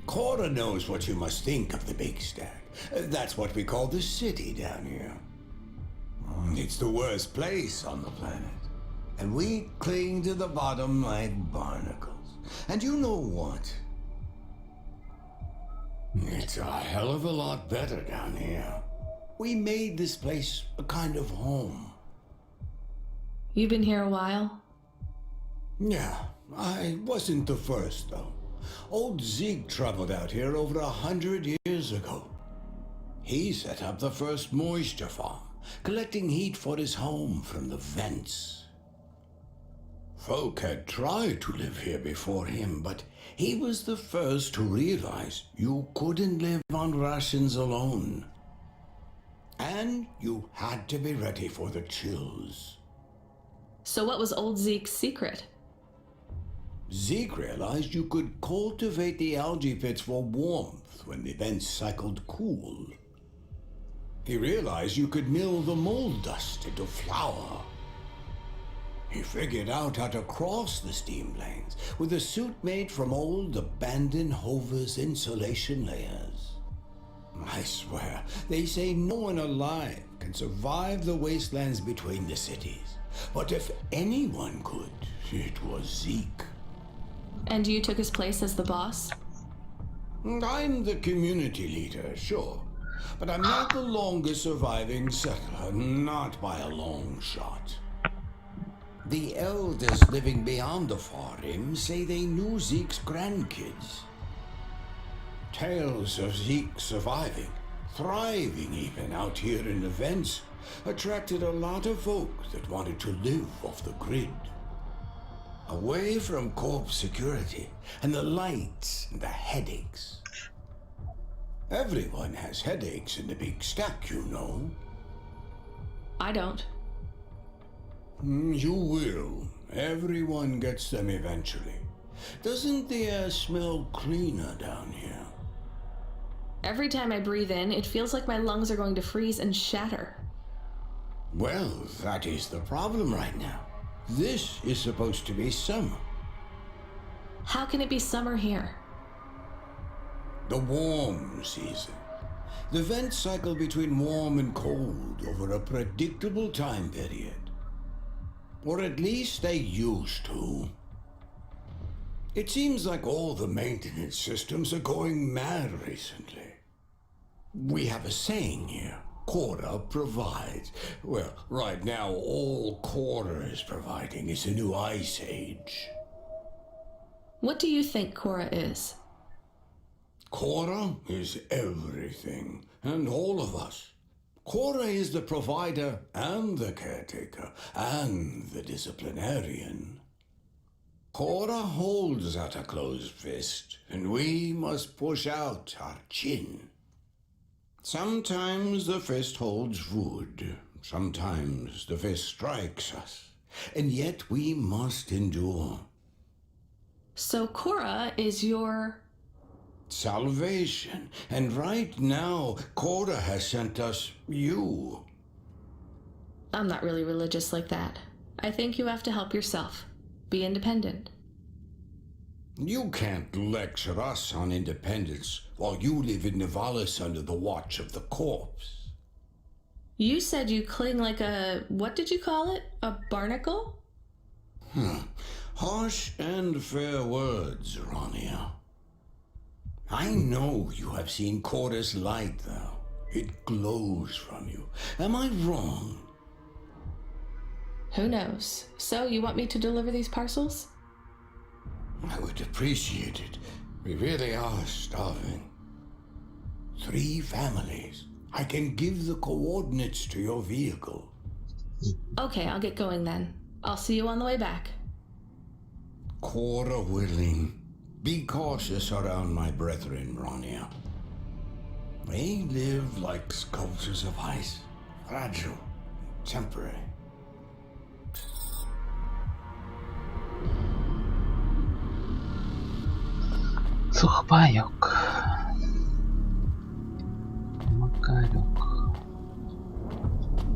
Cora knows what you must think of the Big Stack. That's what we call the city down here. It's the worst place on the planet. And we cling to the bottom like barnacles. And you know what? It's a hell of a lot better down here. We made this place a kind of home. You've been here a while? Yeah, I wasn't the first, though. Old Zeke traveled out here over 100 years ago. He set up the first moisture farm, collecting heat for his home from the vents. Folk had tried to live here before him, but he was the first to realize you couldn't live on rations alone. And you had to be ready for the chills. So what was old Zeke's secret? Zeke realized you could cultivate the algae pits for warmth when the vents cycled cool. He realized you could mill the mold dust into flour. He figured out how to cross the steam planes with a suit made from old abandoned Hover's insulation layers. I swear, they say no one alive can survive the wastelands between the cities. But if anyone could, it was Zeke. And you took his place as the boss? I'm the community leader, sure. But I'm not the longest surviving settler, not by a long shot. The elders living beyond the far rim say they knew Zeke's grandkids. Tales of Zeke surviving, thriving even out here in the vents, attracted a lot of folk that wanted to live off the grid. Away from corp security and the lights and the headaches. Everyone has headaches in the big stack, you know. I don't. You will. Everyone gets them eventually. Doesn't the air smell cleaner down here? Every time I breathe in, it feels like my lungs are going to freeze and shatter. Well, that is the problem right now. This is supposed to be summer. How can it be summer here? The warm season. The vents cycle between warm and cold over a predictable time period. Or at least they used to. It seems like all the maintenance systems are going mad recently. We have a saying here, Cora provides. Well, right now all Cora is providing is a new ice age. What do you think Cora is? Cora is everything, and all of us. Cora is the provider and the caretaker and the disciplinarian. Cora holds out a closed fist, and we must push out our chin. Sometimes the fist holds wood, sometimes the fist strikes us, and yet we must endure. So Cora is your... salvation, and right now, Cora has sent us you. I'm not really religious like that. I think you have to help yourself. Be independent. You can't lecture us on independence while you live in Nivalis under the watch of the corpse. You said you cling like a... what did you call it? A barnacle? Harsh and fair words, Rania. I know you have seen Cora's light, though. It glows from you. Am I wrong? Who knows? So, you want me to deliver these parcels? I would appreciate it. We really are starving. 3 families. I can give the coordinates to your vehicle. Okay, I'll get going then. I'll see you on the way back. Cora willing. Be cautious around my brethren, Rania. They live like sculptures of ice. Fragile. Temporary. Сухпайок. Макарек.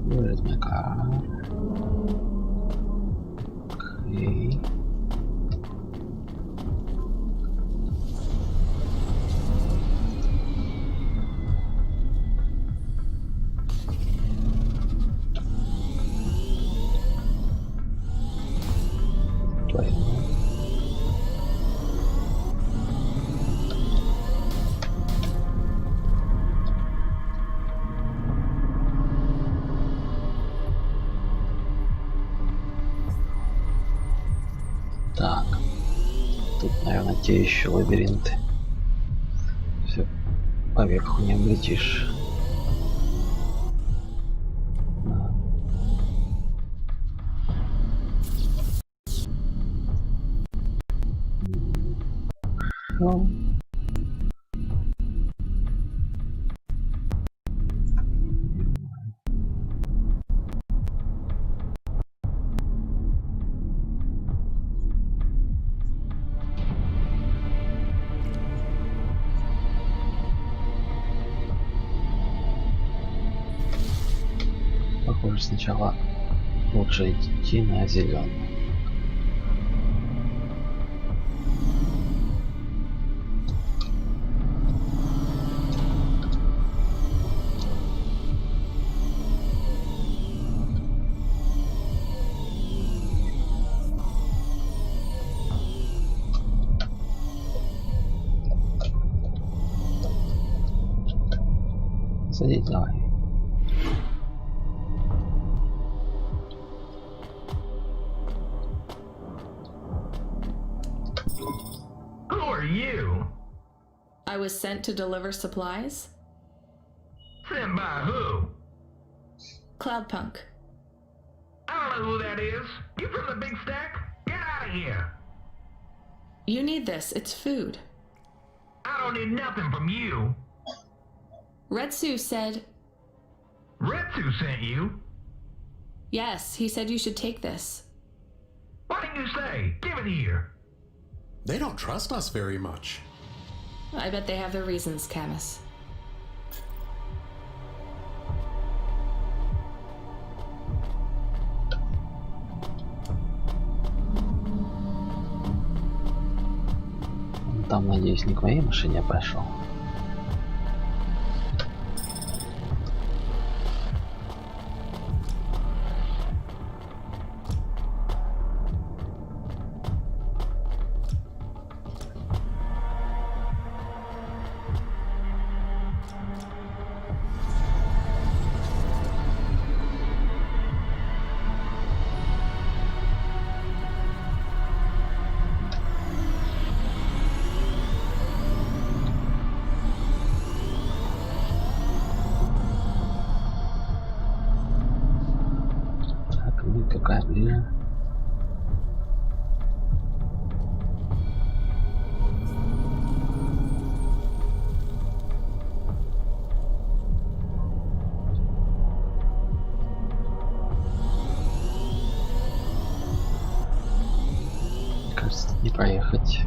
Where is my car? Okay. Так, тут, наверное, те еще лабиринты. Все, поверху не облетишь. Хорошо. Похоже, сначала лучше идти на зеленый. Садись давай. are you? I was sent to deliver supplies. Sent by who? Cloudpunk. I don't know who that is. You from the big stack? Get out of here. You need this. It's food. I don't need nothing from you. Retsu said... Retsu sent you? Yes, he said you should take this. What did you say? Give it here. They don't trust us very much. I bet they have their reasons, Camus. Там, надеюсь, не к моей машине пошел. Какая ближе? Кажется, не проехать.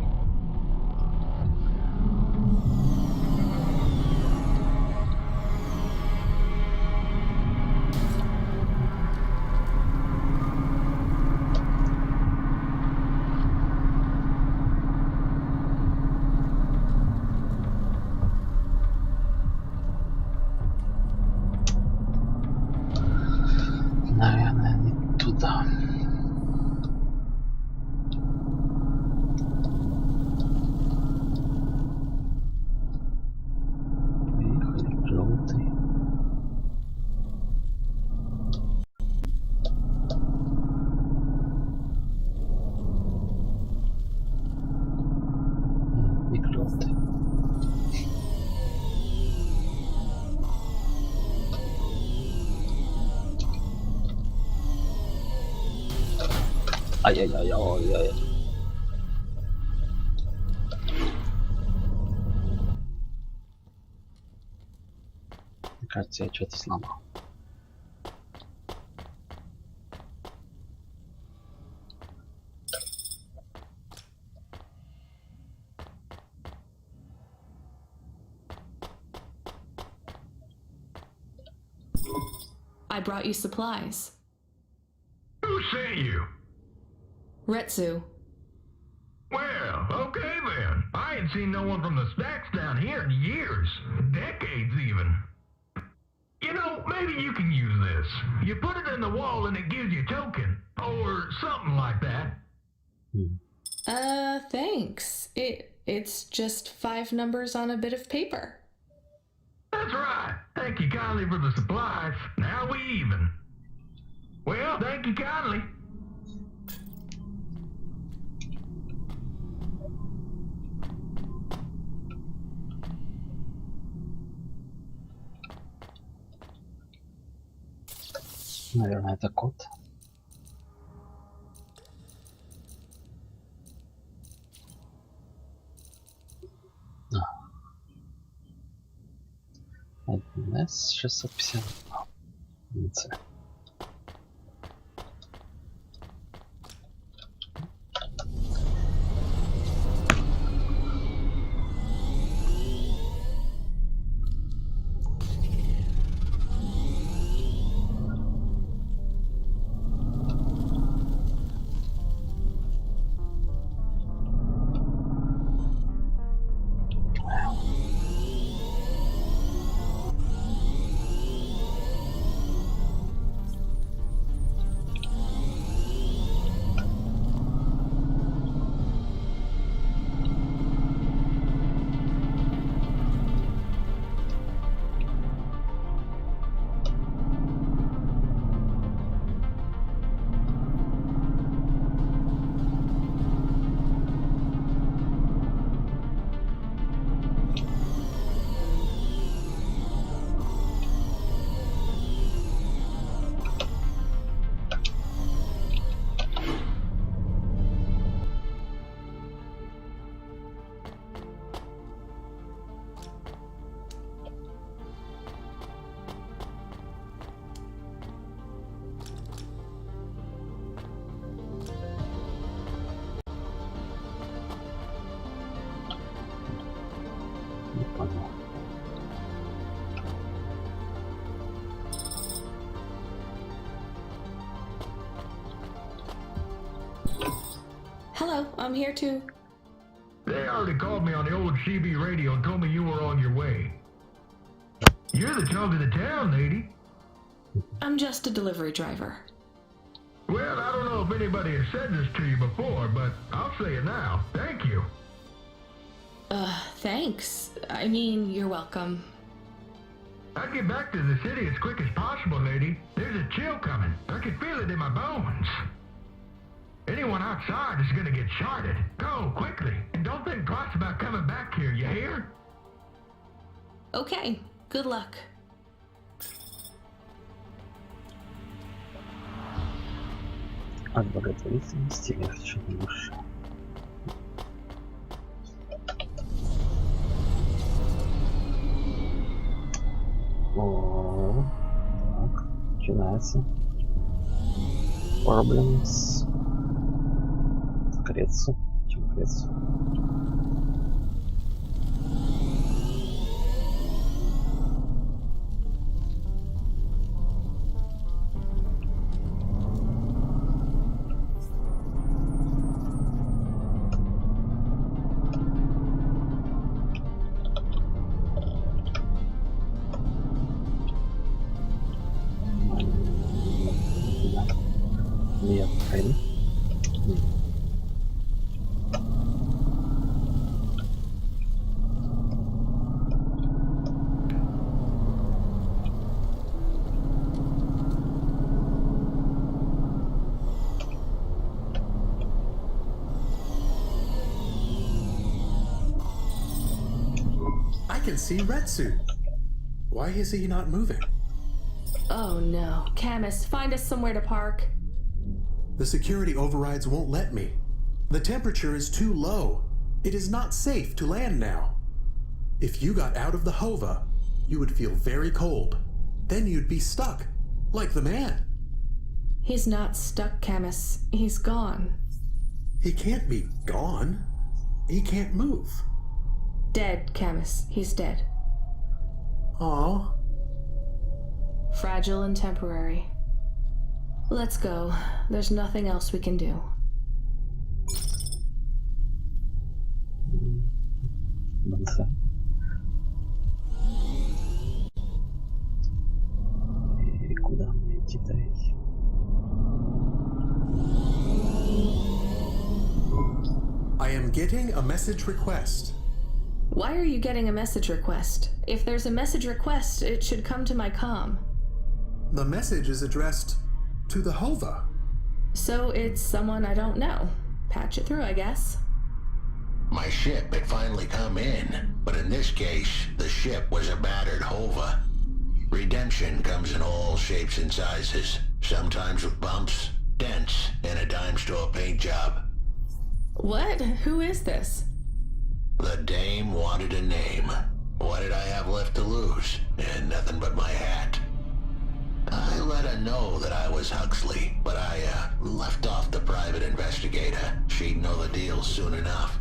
Наверное, не туда. Поехали в желтый. Не желтый. Ай-яй-яй-яй-яй. Мне кажется, я что-то сломал. I brought you supplies. Who sent you? Retsu. Well, okay then. I ain't seen no one from the stacks down here in years. Decades even. You know, maybe you can use this. You put it in the wall and it gives you a token. Or something like that. Thanks. It's just 5 numbers on a bit of paper. That's right. Thank you kindly for the supplies. Now we even. Well, thank you kindly. Наверное, это код. НС 652. Лица. понял. Hello, I'm here to... They already called me on the old CB radio and told me you were on your way. You're the talk of the town, lady. I'm just a delivery driver. Well, I don't know if anybody has said this to you before, but I'll say it now. Thank you. Thanks. I mean, you're welcome. I'd get back to the city as quick as possible, lady. There's a chill coming. I can feel it in my bones. Anyone outside is gonna get shorted. Go, quickly. And don't think twice about coming back here, you hear? Okay, good luck. От благотворительности легче лучше. О, так, начинается. Problems. Грецию. Чем Грецию? Нет, ready? I can see Retsu. Why is he not moving? Oh no. Camus, find us somewhere to park. The security overrides won't let me. The temperature is too low. It is not safe to land now. If you got out of the Hova, you would feel very cold. Then you'd be stuck, like the man. He's not stuck, Camus. He's gone. He can't be gone. He can't move. Dead, Camus. He's dead. Aw. Fragile and temporary. Let's go. There's nothing else we can do. Лица. И куда мне идти-то? I am getting a message request. Why are you getting a message request? If there's a message request, it should come to my comm. The message is addressed to the Hova. So it's someone I don't know. Patch it through, I guess. My ship had finally come in, but in this case, the ship was a battered Hova. Redemption comes in all shapes and sizes, sometimes with bumps, dents, and a dime store paint job. What? Who is this? The dame wanted a name. What did I have left to lose? And nothing but my hat. I let her know that I was Huxley, but I left off the private investigator. She'd know the deal soon enough.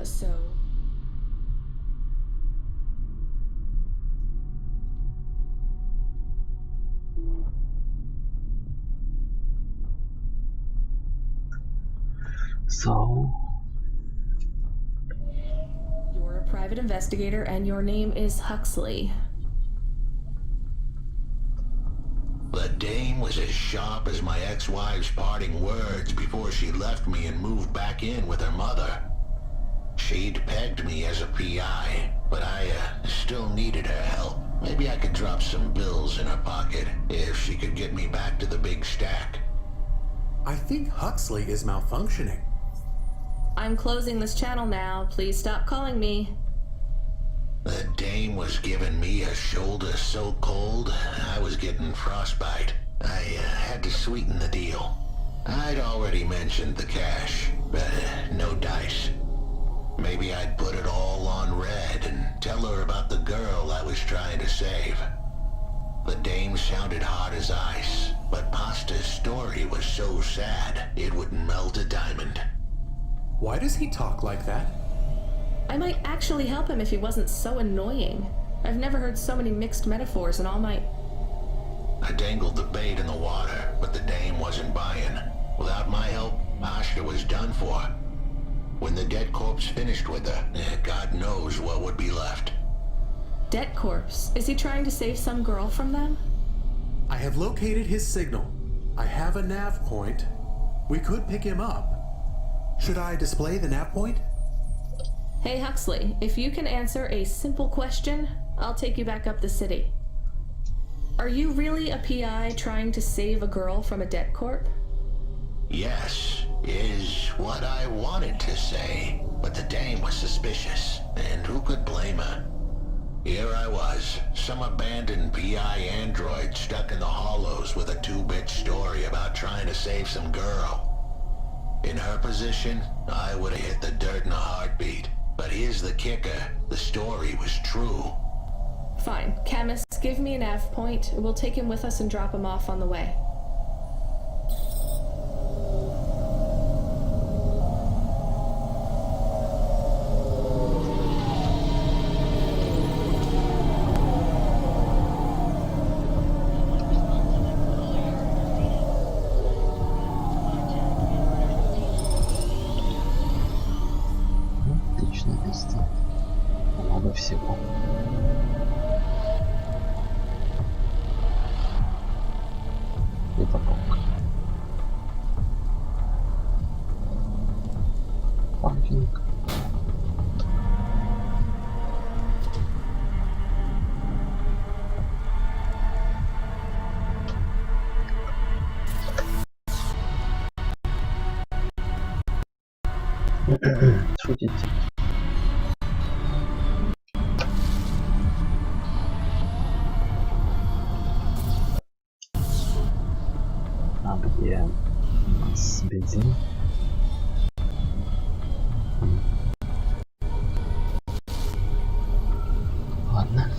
So... So... You're a private investigator and your name is Huxley. The dame was as sharp as my ex-wife's parting words before she left me and moved back in with her mother. She'd pegged me as a PI, but I still needed her help. Maybe I could drop some bills in her pocket if she could get me back to the big stack. I think Huxley is malfunctioning. I'm closing this channel now. Please stop calling me. The dame was giving me a shoulder so cold, I was getting frostbite. I had to sweeten the deal. I'd already mentioned the cash, but no dice. Maybe I'd put it all on red and tell her about the girl I was trying to save. The dame sounded hard as ice, but Pasta's story was so sad it would melt a diamond. Why does he talk like that? I might actually help him if he wasn't so annoying. I've never heard so many mixed metaphors in all my... I dangled the bait in the water, but the dame wasn't buying. Without my help, Ashta was done for. When the dead corpse finished with her, God knows what would be left. Dead corpse? Is he trying to save some girl from them? I have located his signal. I have a nav point. We could pick him up. Should I display the nav point? Hey Huxley, if you can answer a simple question, I'll take you back up the city. Are you really a PI trying to save a girl from a dead corp? Yes, is what I wanted to say. But the dame was suspicious, and who could blame her? Here I was, some abandoned PI android stuck in the hollows with a 2-bit story about trying to save some girl. In her position, I would have hit the dirt in a heartbeat. But here's the kicker, the story was true. Fine. Camus, give me an nav point. We'll take him with us and drop him off on the way. Отличное место. Много всего. Cloudpunk. Паркинг. Шутите. А где у нас бензин? Ладно.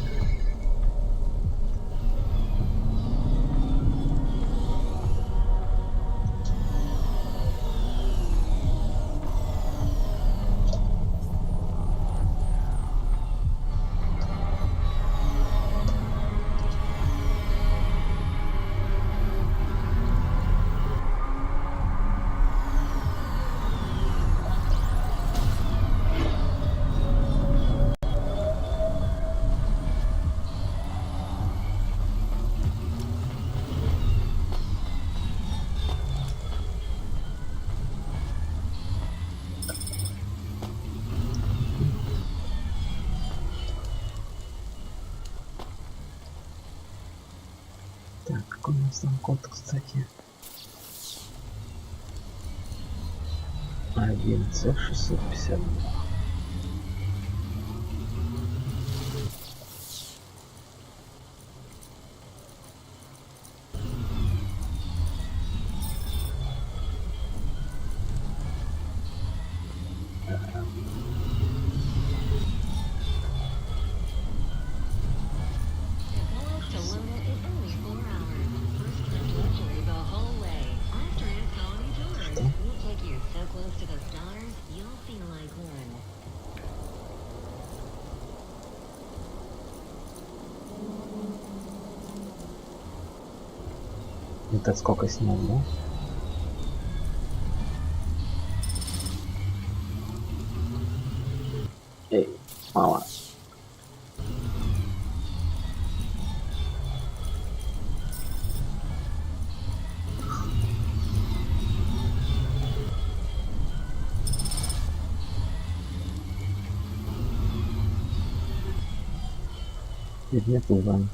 Так, какой у нас там код, кстати? 1C652. Это сколько снять, да? Эй, мало. Нет, Иван.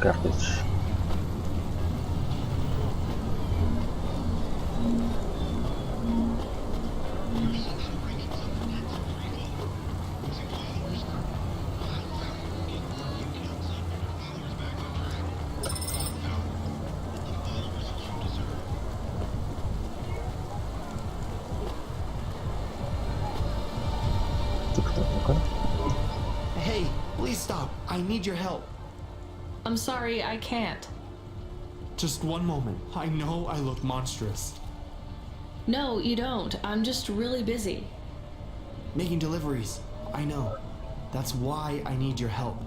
Garbage. Hey, please stop. I need your help. I'm sorry, I can't. Just one moment. I know I look monstrous. No, you don't. I'm just really busy. Making deliveries. I know. That's why I need your help.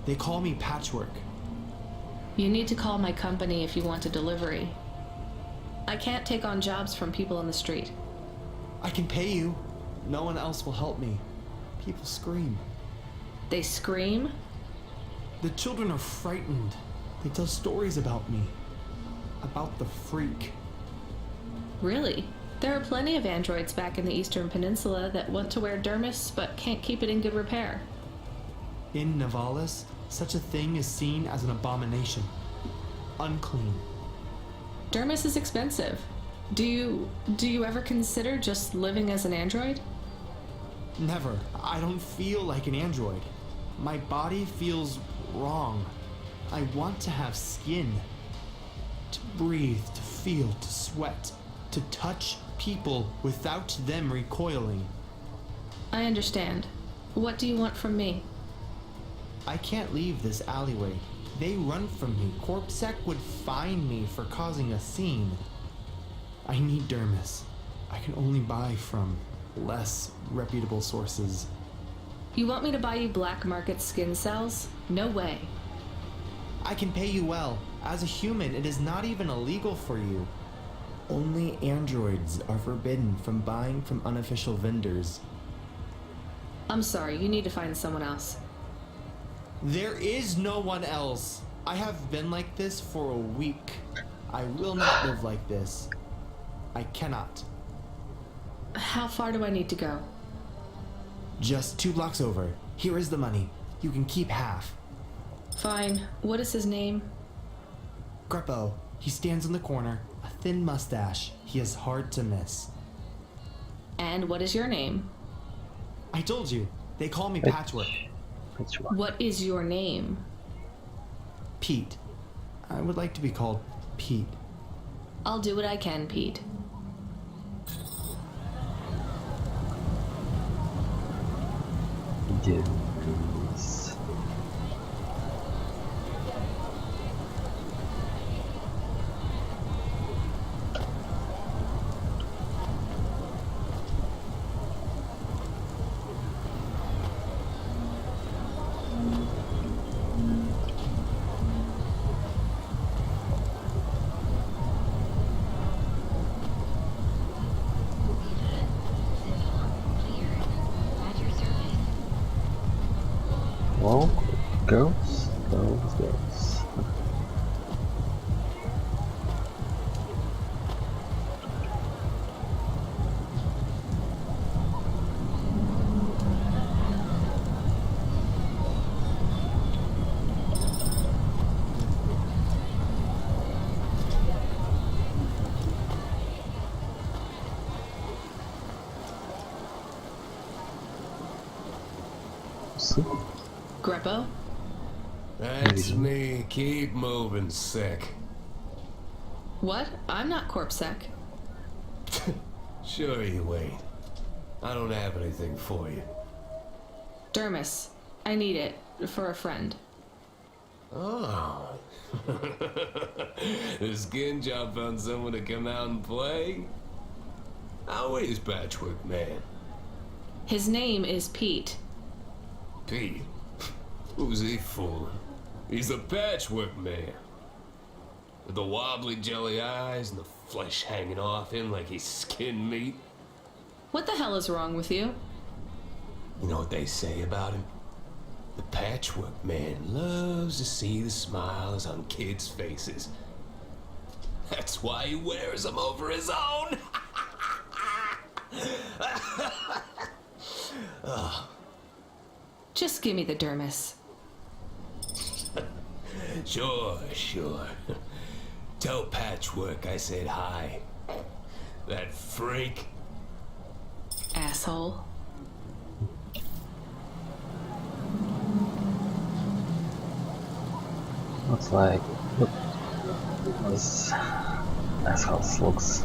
They call me Patchwork. You need to call my company if you want a delivery. I can't take on jobs from people on the street. I can pay you. No one else will help me. People scream. They scream? The children are frightened. They tell stories about me. About the freak. Really? There are plenty of androids back in the Eastern Peninsula that want to wear dermis but can't keep it in good repair. In Navalis, such a thing is seen as an abomination. Unclean. Dermis is expensive. Do you ever consider just living as an android? Never. I don't feel like an android. My body feels wrong. I want to have skin. To breathe, to feel, to sweat, to touch people without them recoiling. I understand. What do you want from me? I can't leave this alleyway. They run from me. Corpsec would find me for causing a scene. I need dermis. I can only buy from less reputable sources. You want me to buy you black market skin cells? No way. I can pay you well. As a human, it is not even illegal for you. Only androids are forbidden from buying from unofficial vendors. I'm sorry, you need to find someone else. There is no one else. I have been like this for a week. I will not live like this. I cannot. How far do I need to go? Just 2 blocks over. Here is the money. You can keep half. Fine. What is his name? Greppo. He stands in the corner. A thin mustache. He is hard to miss. And what is your name? I told you. They call me Patchwork. What is your name? Pete. I would like to be called Pete. I'll do what I can, Pete. Yes. Well, goes. Greppo? That's me. Keep moving, sick. What? I'm not Corpsec. Sure you ain't. I don't have anything for you. Dermis. I need it. For a friend. Oh. The skin job found someone to come out and play? How is Patchwork Man? His name is Pete. Pete? Who's he fooling? He's the Patchwork Man. With the wobbly jelly eyes and the flesh hanging off him like he's skin meat. What the hell is wrong with you? You know what they say about him? The Patchwork Man loves to see the smiles on kids' faces. That's why he wears them over his own. Just give me the dermis. Sure. Tell Patchwork I said hi. That freak. Asshole. Looks like this asshole looks.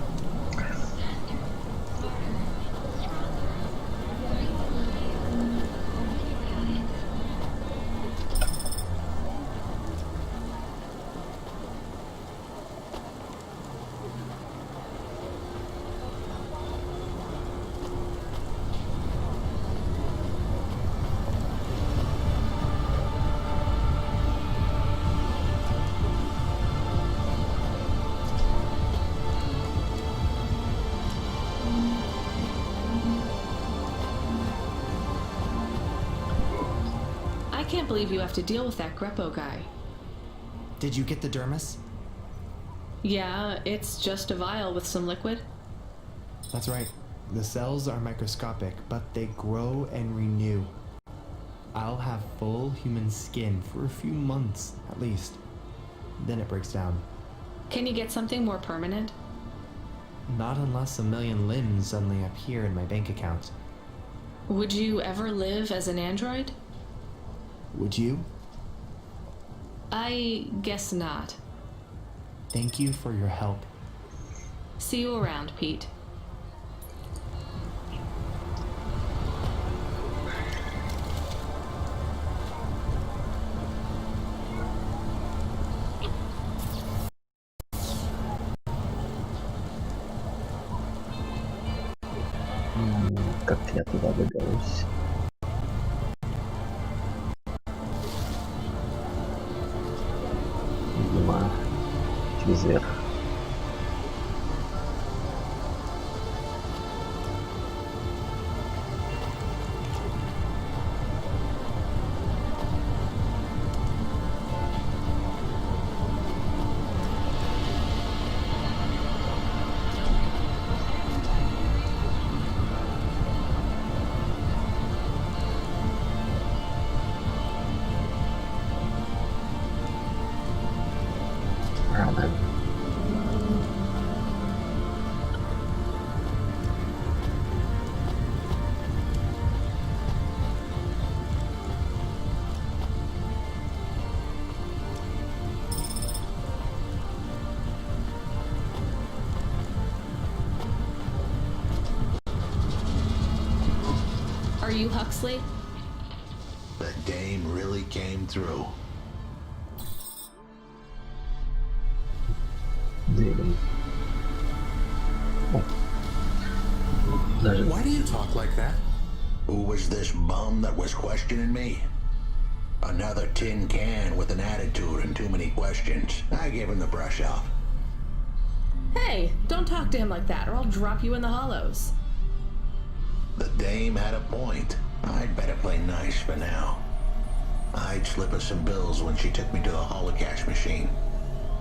I can't believe you have to deal with that Greppo guy. Did you get the dermis? Yeah, it's just a vial with some liquid. That's right. The cells are microscopic, but they grow and renew. I'll have full human skin for a few months, at least. Then it breaks down. Can you get something more permanent? Not unless a million limbs suddenly appear in my bank account. Would you ever live as an android? Would you? I guess not. Thank you for your help. See you around, Pete. Как я туда доберусь? Видимо, через верх. Are you Huxley? The dame really came through. Why do you talk like that? Who was this bum that was questioning me? Another tin can with an attitude and too many questions. I gave him the brush off. Hey, don't talk to him like that or I'll drop you in the hollows. The dame had a point. I'd better play nice for now. I'd slip her some bills when she took me to the holocaust machine.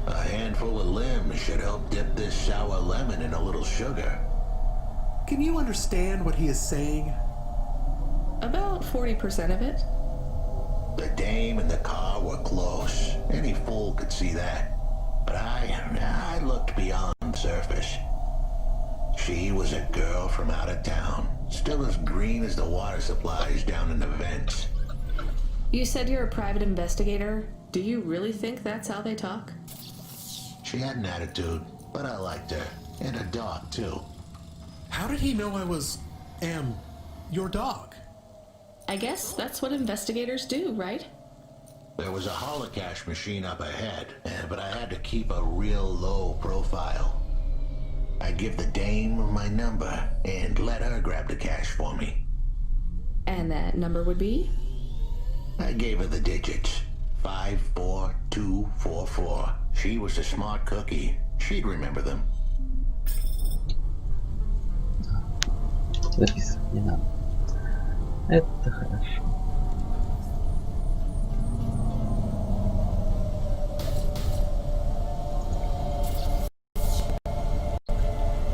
A handful of limbs should help dip this sour lemon in a little sugar. Can you understand what he is saying? About 40% of it. The dame and the car were close. Any fool could see that. But I looked beyond the surface. She was a girl from out of town, still as green as the water supplies down in the vents. You said you're a private investigator. Do you really think that's how they talk? She had an attitude, but I liked her. And a dog, too. How did he know I was, your dog? I guess that's what investigators do, right? There was a holocaust machine up ahead, but I had to keep a real low profile. I'd give the dame my number and let her grab the cash for me. And that number would be? I gave her the digits. 54244. She was a smart cookie. She'd remember them. Записывать не надо. Это хорошо.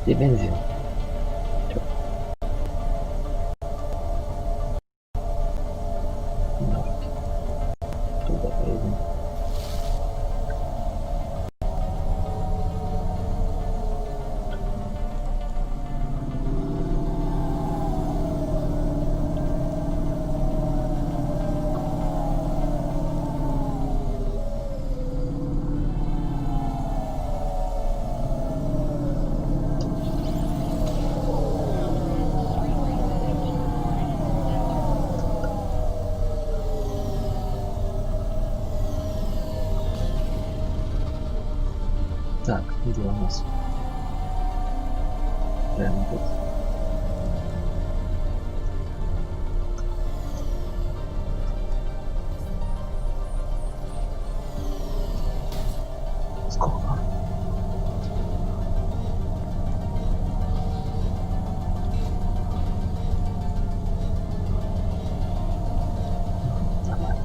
И бензин. Чё? Туда поедем. Так, где у нас? Прямо тут. Сколько? Нормально.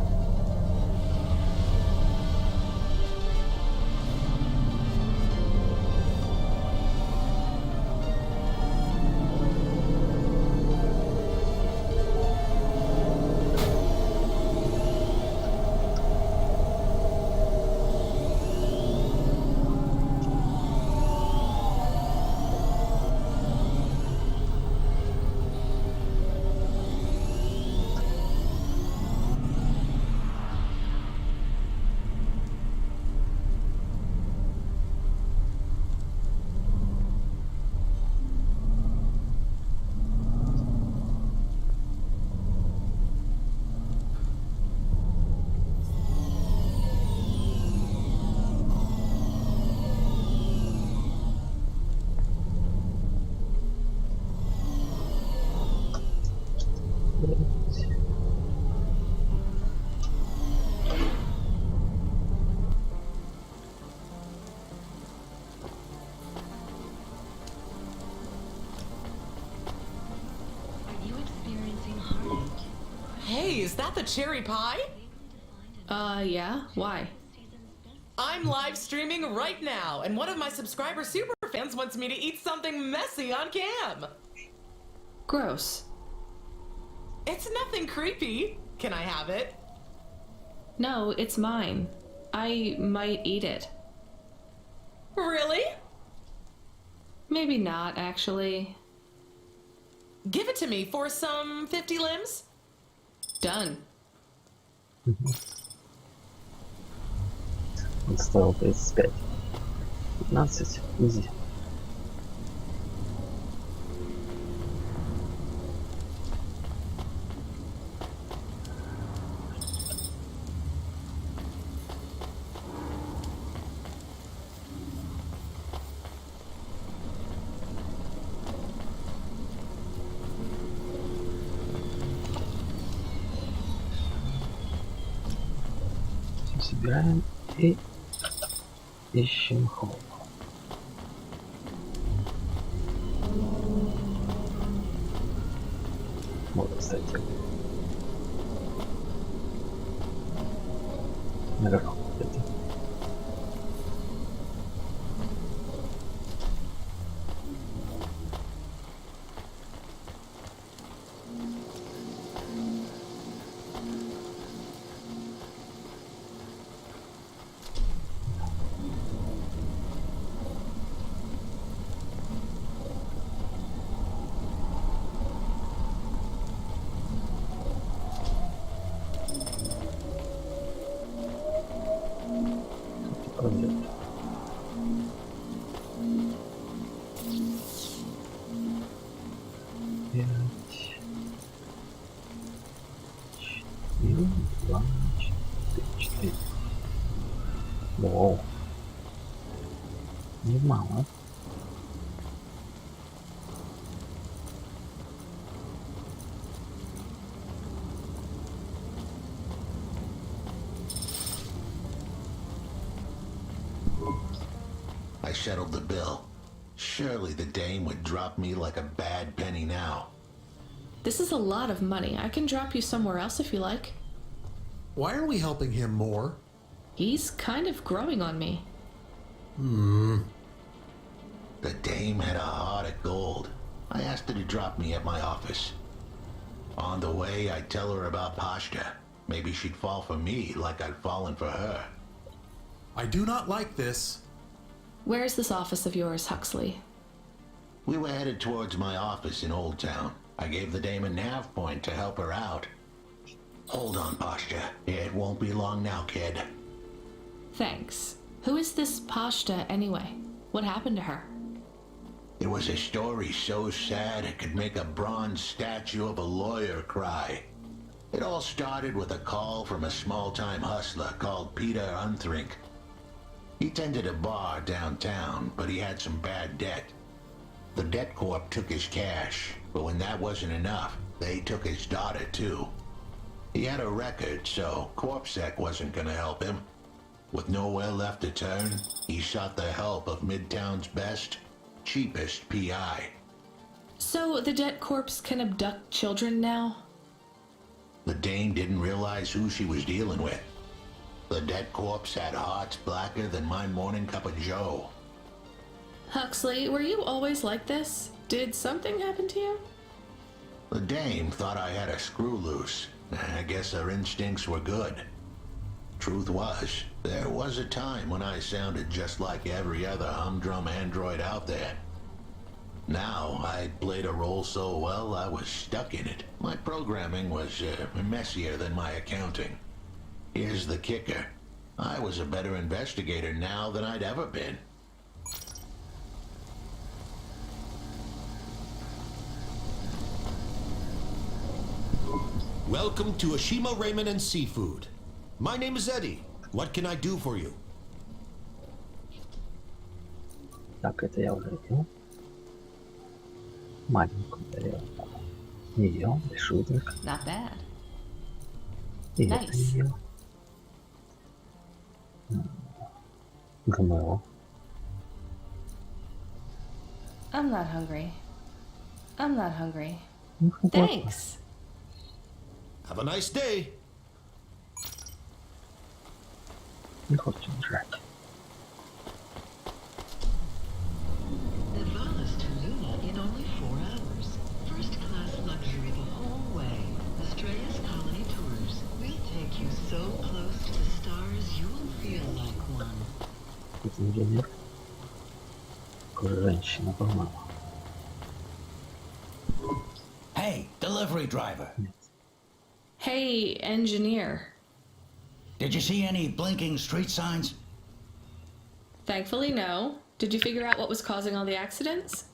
Hey, is that the cherry pie? Yeah? Why? I'm live streaming right now, and one of my subscriber super fans wants me to eat something messy on cam. Gross. It's nothing creepy. Can I have it? No, it's mine. I might eat it. Really? Maybe not, actually. Give it to me for some 50 limbs. Done. Он стоил 35. 15. Изи. Собираем и ищем холм. Вот, кстати. Наверху где-то. Воу. Немало. I settled the bill. Surely the dame would drop me like a bad penny now. This is a lot of money. I can drop you somewhere else if you like. Why are we helping him more? He's kind of growing on me. The dame had a heart of gold. I asked her to drop me at my office. On the way, I'd tell her about Pashta. Maybe she'd fall for me like I'd fallen for her. I do not like this. Where is this office of yours, Huxley? We were headed towards my office in Old Town. I gave the dame a nav point to help her out. Hold on, Pashta. It won't be long now, kid. Thanks. Who is this Pashta anyway? What happened to her? It was a story so sad it could make a bronze statue of a lawyer cry. It all started with a call from a small-time hustler called Peter Unthrink. He tended a bar downtown, but he had some bad debt. The debt corp took his cash, but when that wasn't enough, they took his daughter too. He had a record, so CorpSec wasn't gonna help him. With nowhere left to turn, he sought the help of Midtown's best, cheapest PI. So the debt corpse can abduct children now? The dame didn't realize who she was dealing with. The debt corpse had hearts blacker than my morning cup of joe. Huxley, were you always like this? Did something happen to you? The dame thought I had a screw loose. I guess her instincts were good. Truth was, there was a time when I sounded just like every other humdrum android out there. Now, I played a role so well I was stuck in it. My programming was messier than my accounting. Here's the kicker. I was a better investigator now than I'd ever been. Welcome to Ashima Ramen and Seafood. My name is Eddie. What can I do for you? Так, это я уже видел. Маленькую тарелку. Не ел, большую только. Not bad. И это не ел. ГМО. I'm not hungry. I'm not hungry. Thanks. Have a nice day. Не хочет жрать. Nivalis to Luna in only 4 hours. First-class luxury the whole way. Estrellas Colony Tours. We'll take you so close to the stars you'll feel like one. Это инженер. Такая женщина, по-моему. Hey, delivery driver. Hey, engineer. Did you see any blinking street signs? Thankfully, no. Did you figure out what was causing all the accidents?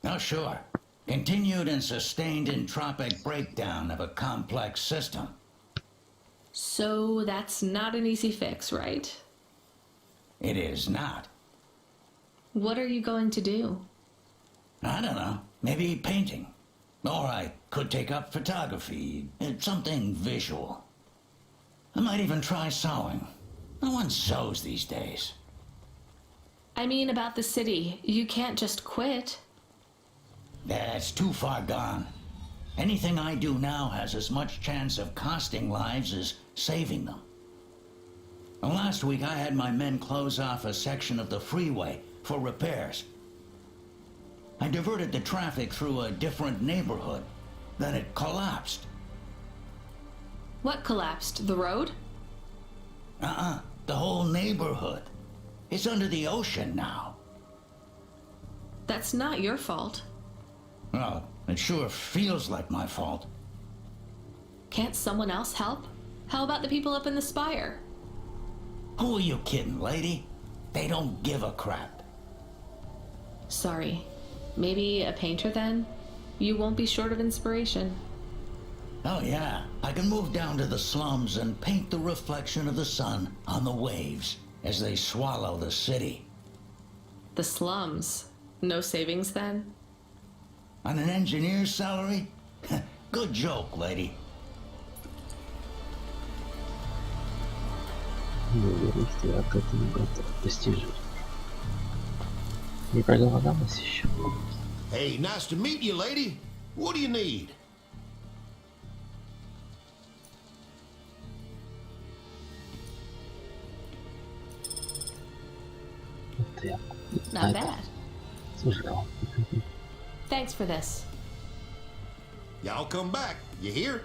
Oh, sure. Continued and sustained entropic breakdown of a complex system. So that's not an easy fix, right? It is not. What are you going to do? I don't know. Maybe painting. Or I could take up photography. Something visual. I might even try sewing. No one sews these days. I mean about the city. You can't just quit. That's too far gone. Anything I do now has as much chance of costing lives as saving them. Well, last week I had my men close off a section of the freeway for repairs. I diverted the traffic through a different neighborhood. Then it collapsed. What collapsed? The road? The whole neighborhood. It's under the ocean now. That's not your fault. Well, it sure feels like my fault. Can't someone else help? How about the people up in the spire? Who are you kidding, lady? They don't give a crap. Sorry. Maybe a painter then? You won't be short of inspiration. Oh yeah, I can move down to the slums and paint the reflection of the sun on the waves as they swallow the city. The slums? No savings then? On an engineer's salary? Good joke, lady. Неуверенность, я к этому готов. Достижение. Не проголодалась еще. Hey, nice to meet you, lady. What do you need? Not bad. Сожрал. Thanks for this. Y'all come back. You hear?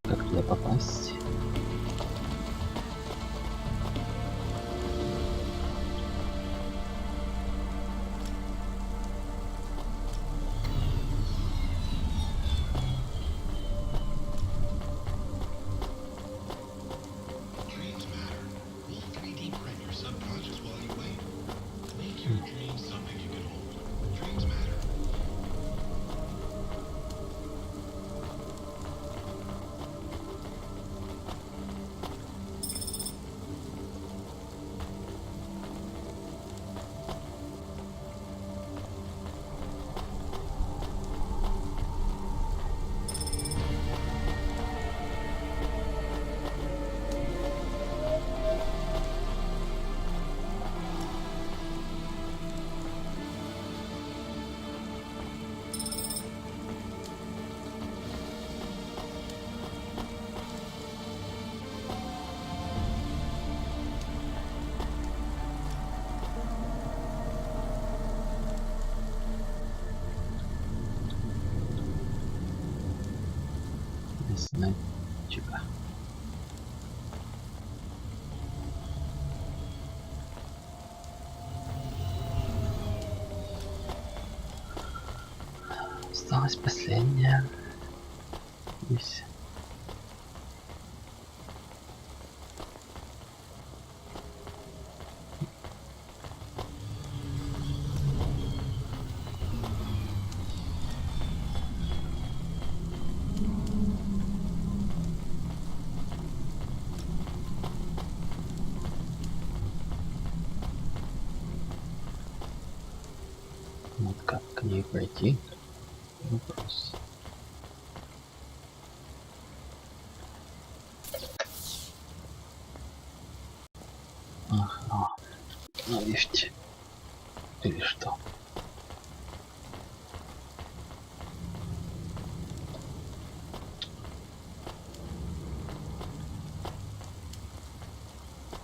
Как туда попасть? Чика. Осталась последняя миссия. Вот как к ней пройти? Вопрос. Ага, на лифте. Или что?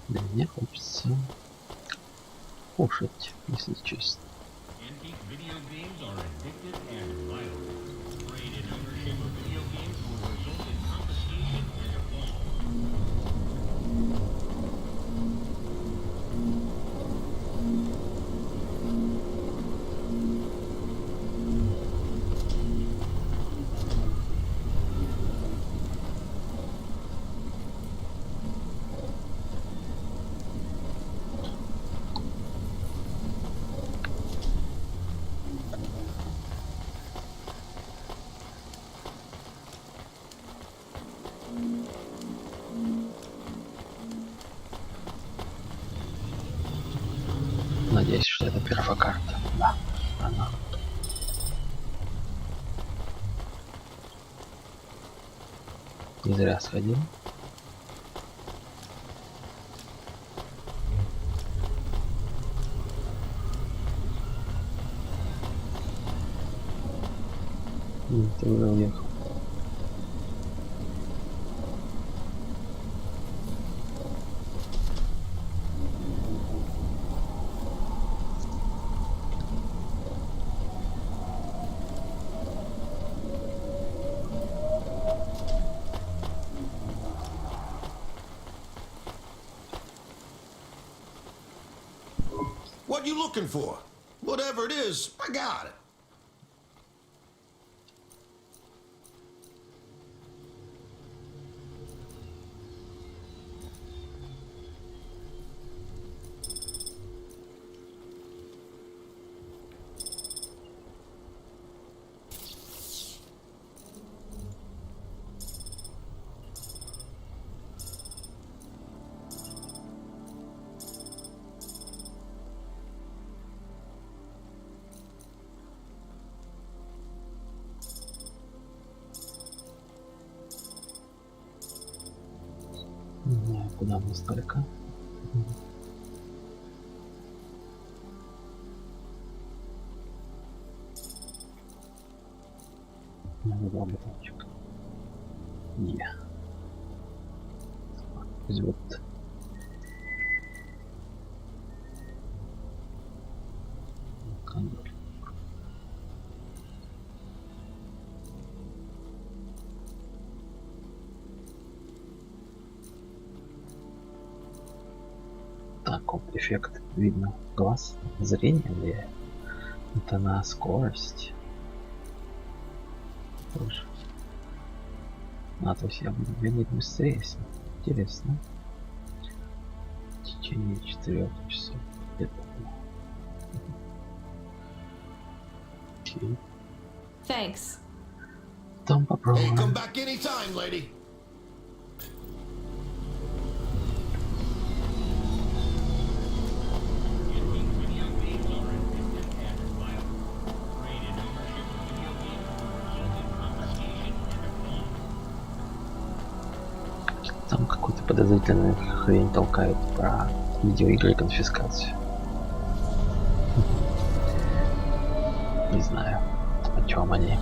Да мне хочется кушать, если честно. Antique video games are addictive and violent. Trade in ownership of video games will result in confiscation and a fall. Надеюсь, что это первая карта. Да, она. Не зря сходил. Ты уже уехал. What you looking for? Whatever it is, I got it. Не знаю, куда мы столько. Два бутончика. Пусть вот. Кондор. Так, вот эффект видно глаз, зрение влияет. Это на скорость. Тоже. А, то есть я буду бегать быстрее, если интересно. В течение 4 часов. Где-то. Окей. Thanks. Там попробуем. Hey, come back anytime, lady. Там какую-то подозрительную хрень толкают про видеоигры и конфискацию. Не знаю, о чем они.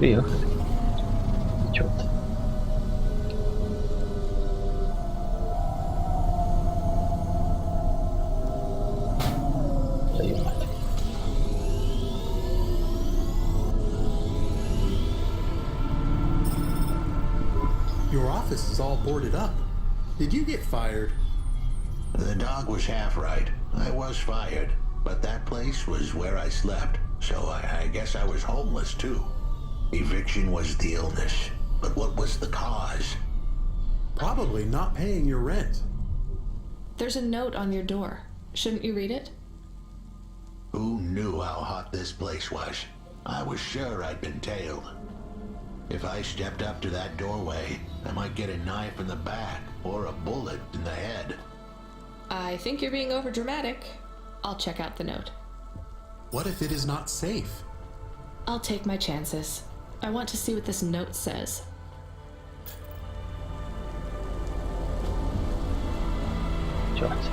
Приехали. Чё-то. Твою мать. Your office is all boarded up. Did you get fired? The dog was half right. I was fired, but that place was where I slept, so I guess I was homeless too. Eviction was the illness, but what was the cause? Probably not paying your rent. There's a note on your door. Shouldn't you read it? Who knew how hot this place was? I was sure I'd been tailed. If I stepped up to that doorway, I might get a knife in the back or a bullet in the head. I think you're being overdramatic. I'll check out the note. What if it is not safe? I'll take my chances. I want to see what this note says. Чёрт.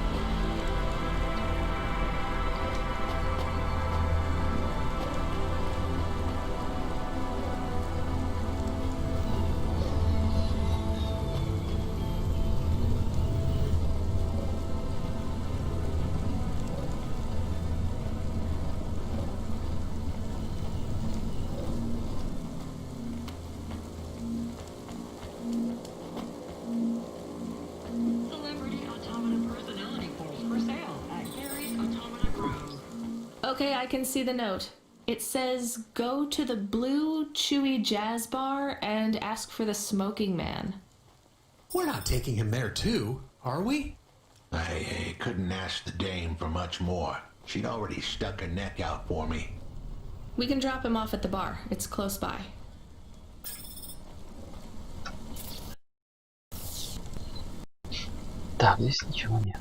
Celebrity automata personality pools for sale at Gary's Automata Grove. Okay, I can see the note. It says, go to the Blue Chewy Jazz Bar and ask for the Smoking Man. We're not taking him there too, are we? I couldn't ask the dame for much more. She'd already stuck her neck out for me. We can drop him off at the bar. It's close by. Так, здесь ничего нет.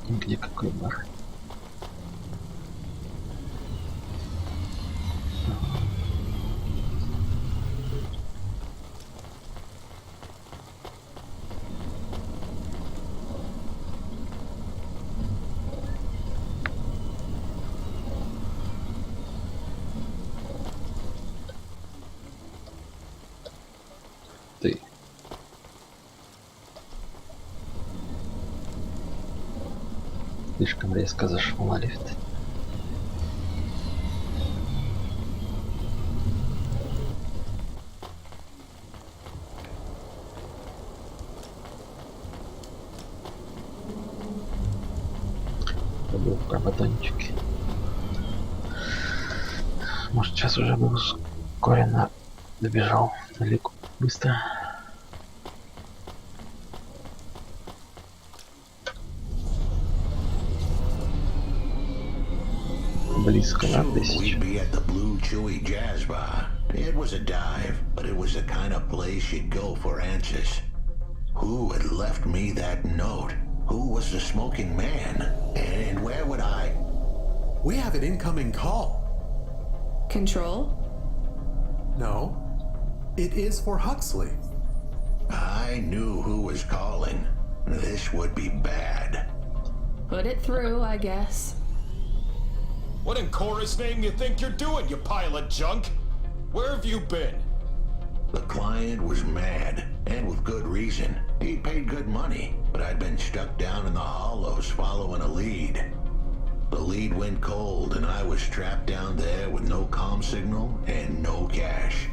Где какой бар? Ты. Слишком резко зашел на лифт. Забыл про батончики. Может, сейчас уже бы ускоренно добежал далеко, быстро. Близко на 1000. We'd be at the Blue Chewy Jazz Bar. It was a dive, but it was the kind of place you'd go for answers. Who had left me that note? Who was the smoking man? And where would I? We have an incoming call. Control? No. It is for Huxley. I knew who was calling. This would be bad. Put it through, I guess. What in Cora's name you think you're doing, you pile of junk? Where have you been? The client was mad, and with good reason. He'd paid good money, but I'd been stuck down in the hollows following a lead. The lead went cold, and I was trapped down there with no comm signal and no cash.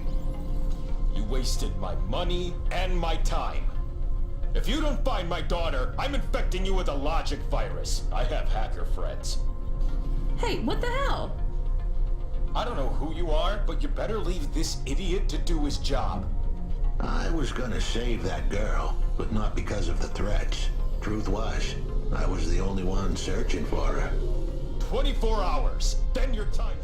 You wasted my money and my time. If you don't find my daughter, I'm infecting you with a logic virus. I have hacker friends. Hey, what the hell? I don't know who you are, but you better leave this idiot to do his job. I was gonna save that girl, but not because of the threats. Truth was, I was the only one searching for her. 24 hours, then your time.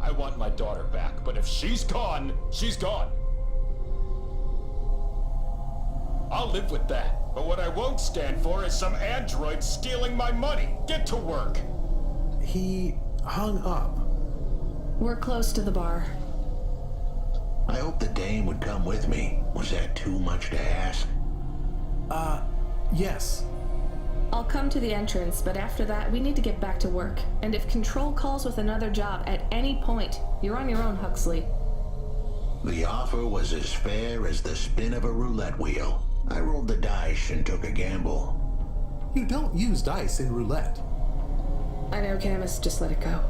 I want my daughter back, but if she's gone, she's gone. I'll live with that. But what I won't stand for is some android stealing my money. Get to work. He hung up. We're close to the bar. I hope the dame would come with me. Was that too much to ask? Yes. I'll come to the entrance, but after that, we need to get back to work. And if Control calls with another job at any point, you're on your own, Huxley. The offer was as fair as the spin of a roulette wheel. I rolled the dice and took a gamble. You don't use dice in roulette. I know, Camus, just let it go.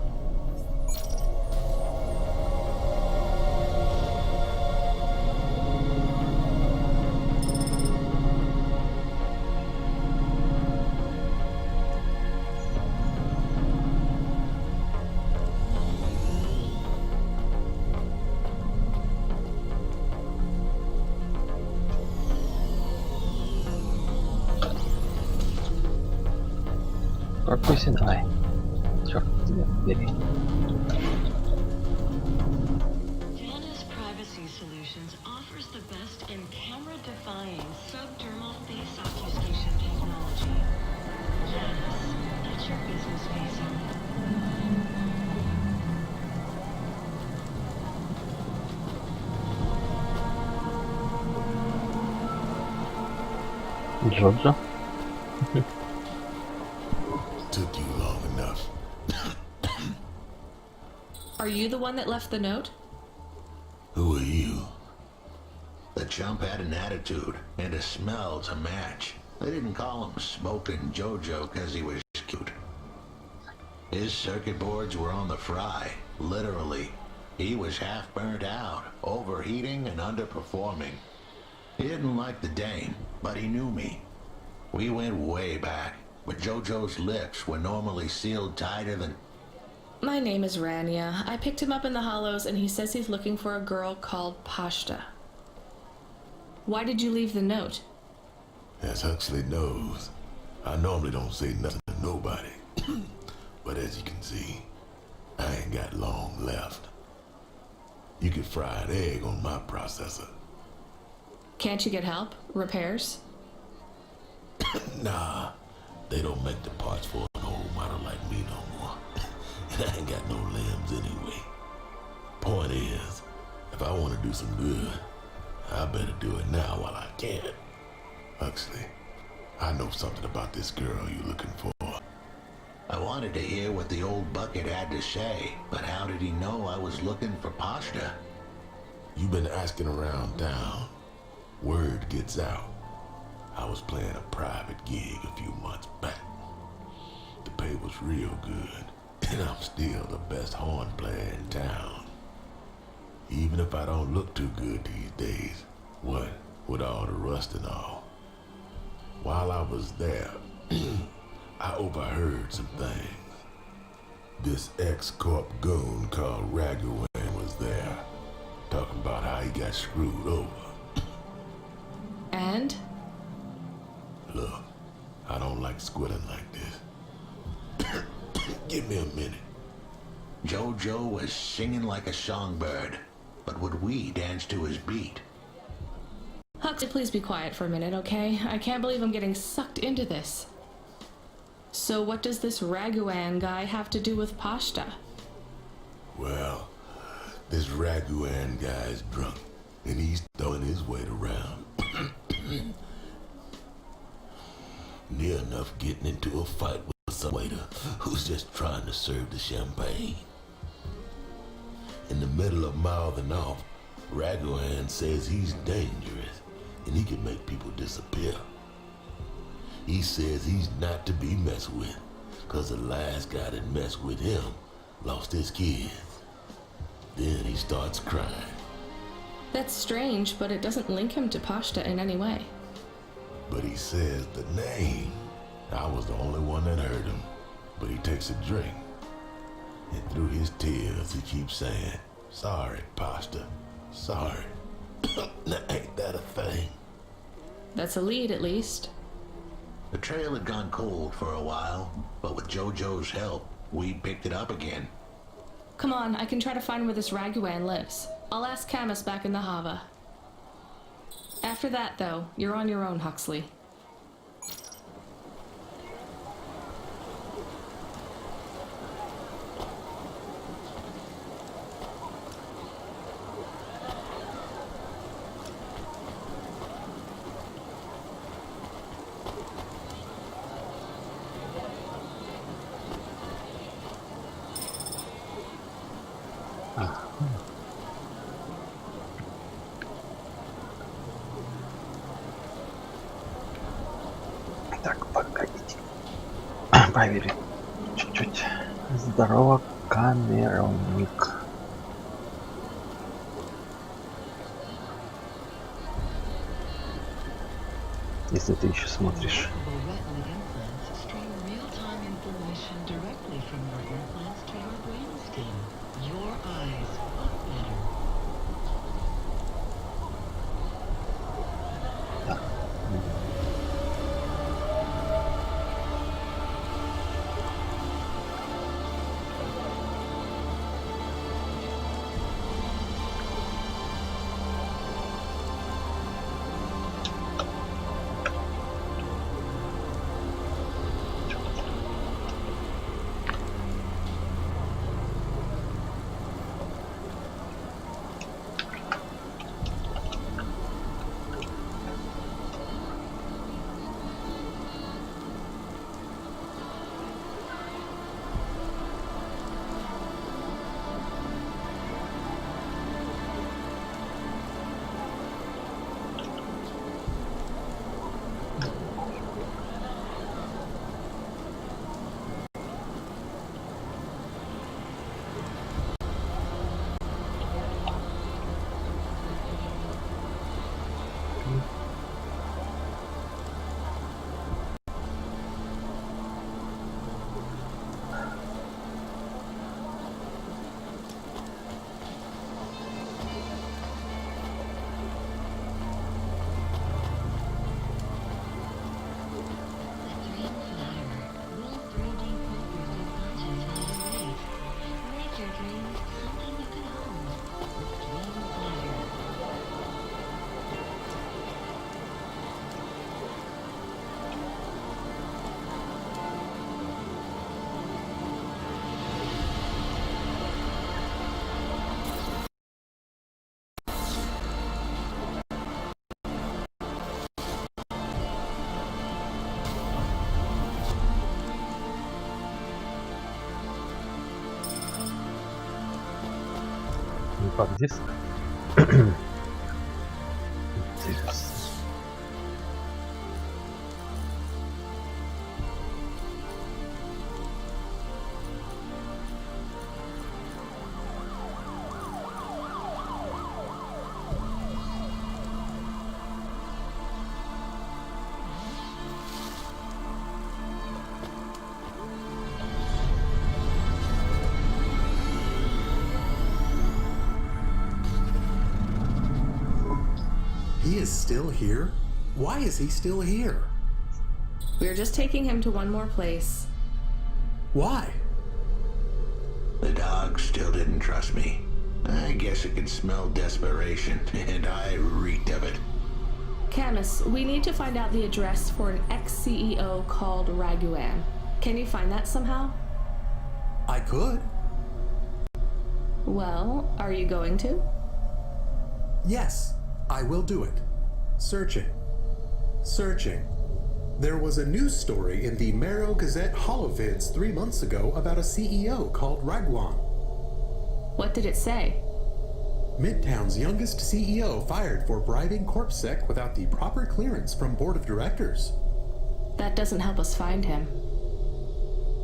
Пропустим, давай. Черт тебя побери. Dana's Privacy Solutions offers the best in camera-defying subdermal face obfuscation technology. Janice, that's your business facing. Джорджо. Took you long enough. Are you the one that left the note? Who are you? The chump had an attitude and a smell to match. They didn't call him Smoking Jojo because he was cute. His circuit boards were on the fry, literally. He was half burnt out, overheating and underperforming. He didn't like the dame, but he knew me. We went way back, but Jojo's lips were normally sealed tighter than... My name is Rania. I picked him up in the Hollows, and he says he's looking for a girl called Pashta. Why did you leave the note? As Huxley knows, I normally don't say nothing to nobody. But as you can see, I ain't got long left. You could fry an egg on my processor. Can't you get help? Repairs? Nah, they don't make the parts for an old model like me no more. And I ain't got no limbs anyway. Point is, if I want to do some good, I better do it now while I can. Huxley, I know something about this girl you're looking for. I wanted to hear what the old bucket had to say, but how did he know I was looking for Pashta? You've been asking around town. Word gets out. I was playing a private gig a few months back. The pay was real good, and I'm still the best horn player in town. Even if I don't look too good these days, what with all the rust and all. While I was there, I overheard some things. This ex-corp goon called Raguan was there, talking about how he got screwed over. And? Look, I don't like squilling like this. Give me a minute. Jojo was singing like a songbird, but would we dance to his beat? Huxley, please be quiet for a minute, okay? I can't believe I'm getting sucked into this. So what does this Raguan guy have to do with Pashta? Well, this Raguan guy's drunk, and he's throwing his weight around. Near enough getting into a fight with some waiter who's just trying to serve the champagne. In the middle of mouthing off, Raguan says he's dangerous and he can make people disappear. He says he's not to be messed with, cause the last guy that messed with him lost his kids. Then he starts crying. That's strange, but it doesn't link him to Pashta in any way. But he says the name. I was the only one that heard him, but he takes a drink. And through his tears, he keeps saying, "Sorry, Pashta, sorry." Now, ain't that a thing? That's a lead, at least. The trail had gone cold for a while, but with Jojo's help, we picked it up again. Come on, I can try to find where this Raguan lives. I'll ask Camus back in the Hava. After that, though, you're on your own, Huxley. Так, погодите. Проверим. Чуть-чуть. Здорово, камеровник. Если ты еще смотришь. Диск. Интересно. He is still here? Why is he still here? We're just taking him to one more place. Why? The dog still didn't trust me. I guess it could smell desperation, and I reeked of it. Camus, we need to find out the address for an ex-CEO called Raguan. Can you find that somehow? I could. Well, are you going to? Yes, I will do it. Searching. Searching. There was a news story in the Marrow Gazette Holovids 3 months ago about a CEO called Raguan. What did it say? Midtown's youngest CEO fired for bribing CorpSec without the proper clearance from board of directors. That doesn't help us find him.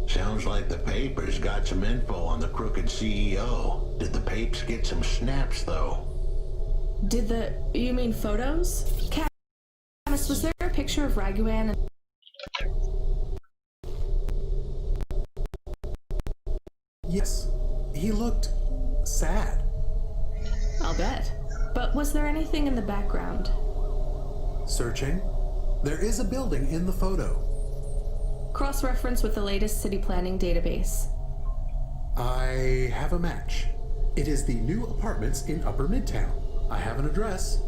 Sounds like the papers got some info on the crooked CEO. Did the papes get some snaps, though? You mean photos? Camus, was there a picture of Raguan? Yes, he looked sad. I'll bet. But was there anything in the background? Searching. There is a building in the photo. Cross-reference with the latest city planning database. I have a match. It is the new apartments in Upper Midtown. I have an address.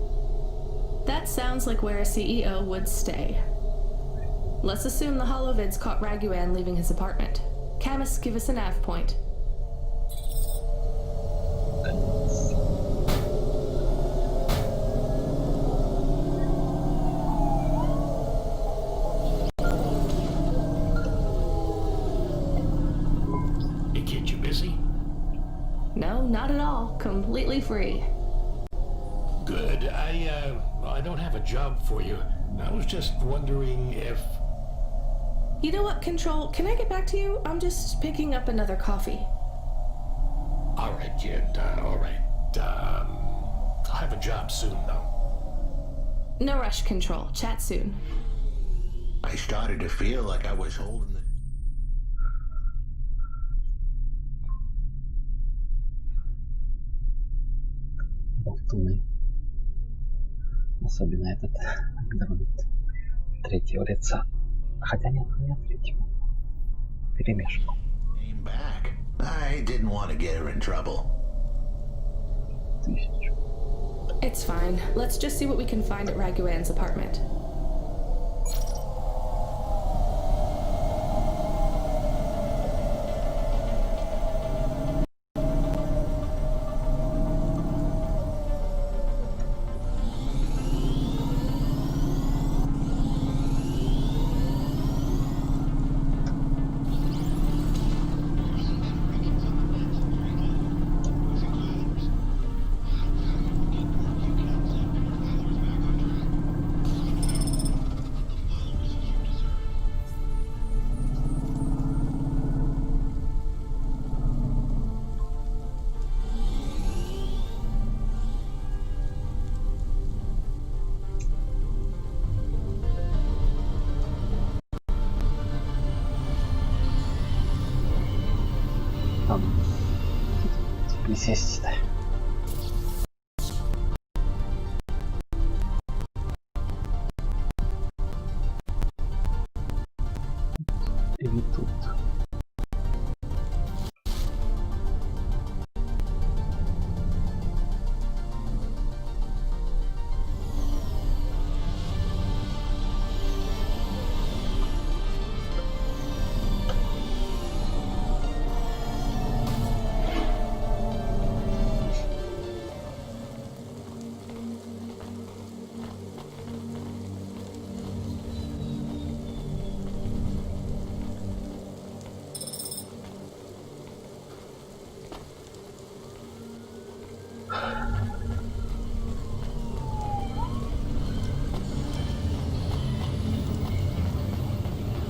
That sounds like where a CEO would stay. Let's assume the holovids caught Raguan leaving his apartment. Camus, give us a nav point. Hey kid, you busy? No, not at all. Completely free. Good. I don't have a job for you. I was just wondering if... You know what, Control? Can I get back to you? I'm just picking up another coffee. All right, kid. All right. I'll have a job soon, though. No rush, Control. Chat soon. I started to feel like I was holding the... Болтуны. Особенно этот дроид третьего лица. Хотя нет, нет третьего. Перемешку. Came back. I didn't want to get her in trouble. It's fine. Let's just see what we can find at Raguan's apartment. Присесть-то. И тут.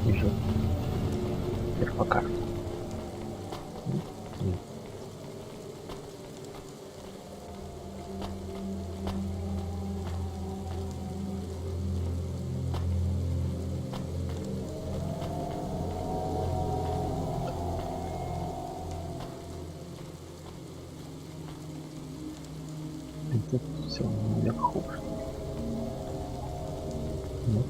Вижу. Теперь по карте. Тут все наверху. Вот.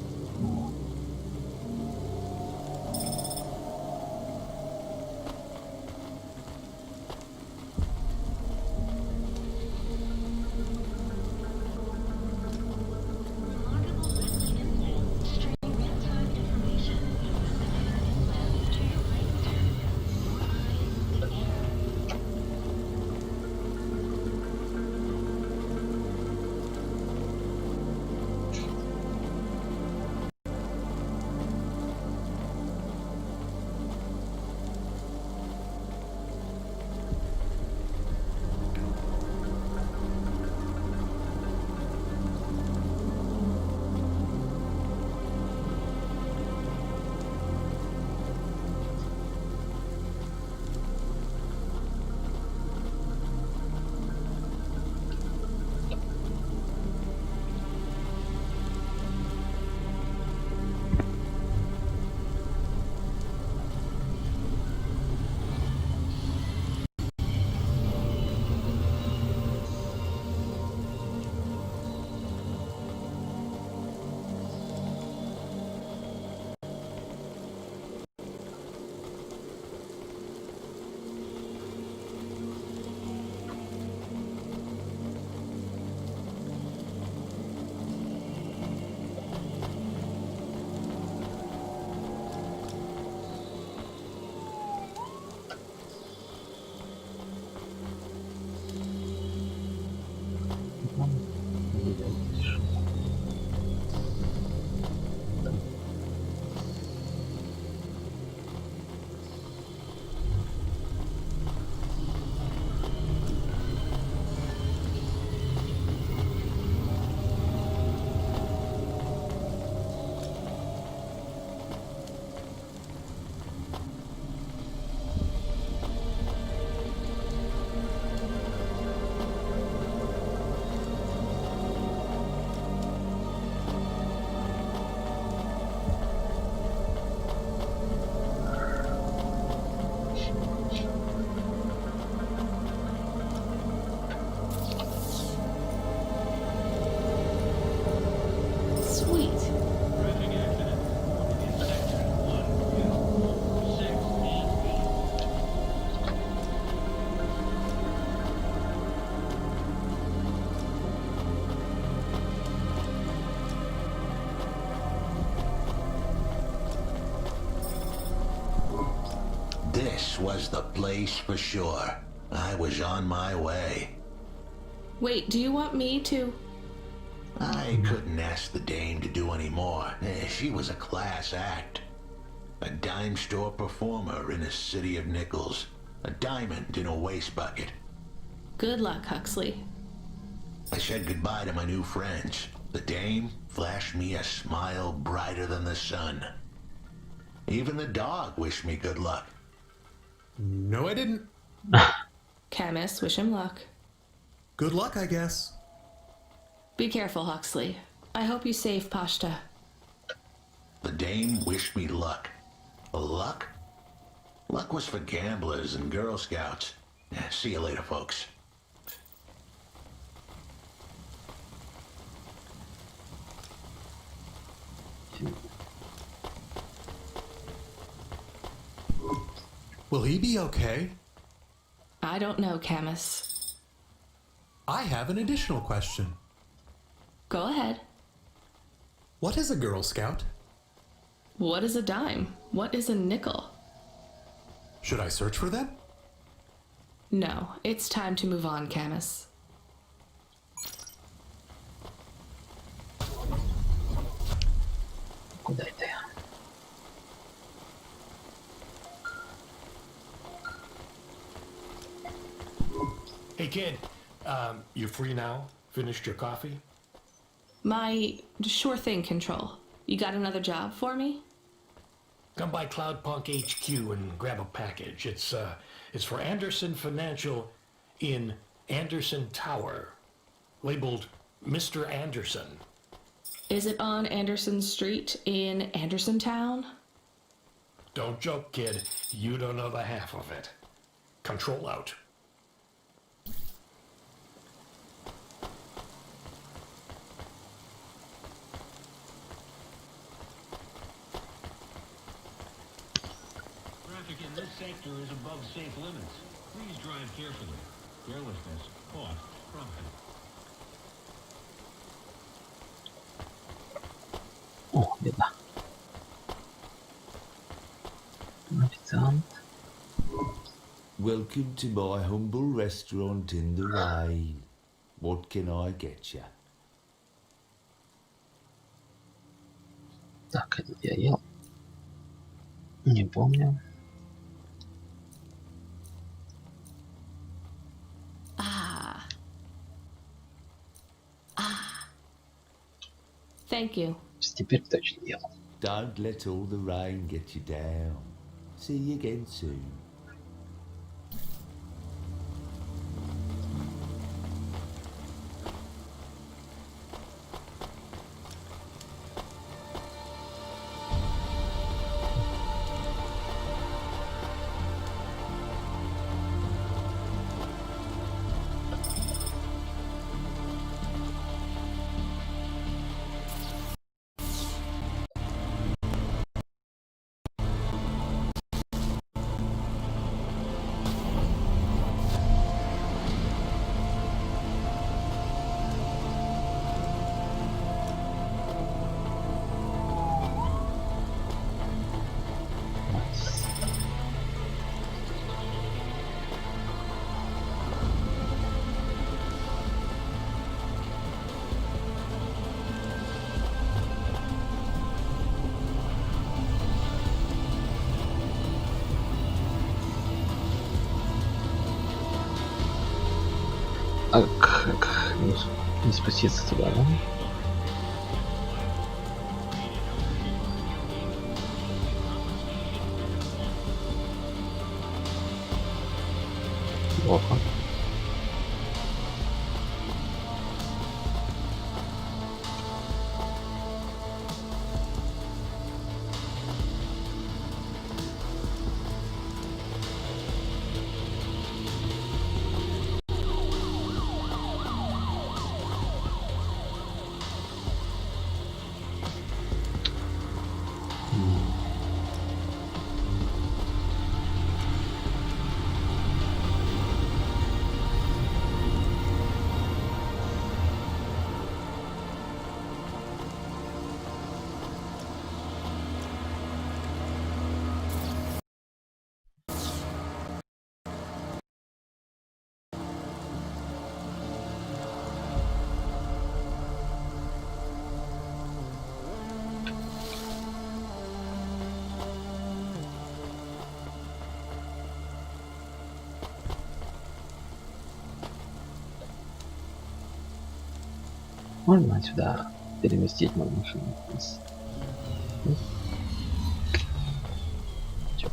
This was the place for sure. I was on my way. Wait, do you want me to? I couldn't ask the dame to do any more. She was a class act. A dime store performer in a city of nickels. A diamond in a waste bucket. Good luck, Huxley. I said goodbye to my new friends. The dame flashed me a smile brighter than the sun. Even the dog wished me good luck. No, I didn't. Camus, wish him luck. Good luck, I guess. Be careful, Huxley. I hope you save Pashta. The dame wished me luck. Luck? Luck was for gamblers and Girl Scouts. See you later, folks. Will he be okay? I don't know, Camus. I have an additional question. Go ahead. What is a Girl Scout? What is a dime? What is a nickel? Should I search for them? No, it's time to move on, Camus. Куда это я? Hey kid, you free now? Finished your coffee? My sure thing, Control. You got another job for me? Come by Cloudpunk HQ and grab a package. It's for Anderson Financial in Anderson Tower, labeled Mr. Anderson. Is it on Anderson Street in Anderson Town? Don't joke, kid. You don't know the half of it. Control out. Traffic in this sector is above safe limits. Please drive carefully. Carelessness costs profit. О, беда. Официант. Welcome to my humble restaurant in the rain. What can I get you? Так, этот я ел. Не помню. Thank you. Теперь точно ел. Don't let all the rain get you down. See you again soon. А как не спуститься туда, да? Плохо. Можно сюда переместить мою машину? Черт.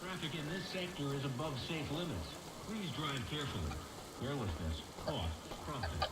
Traffic in this sector is above safe limits. Please drive carefully. Carelessness costs profit.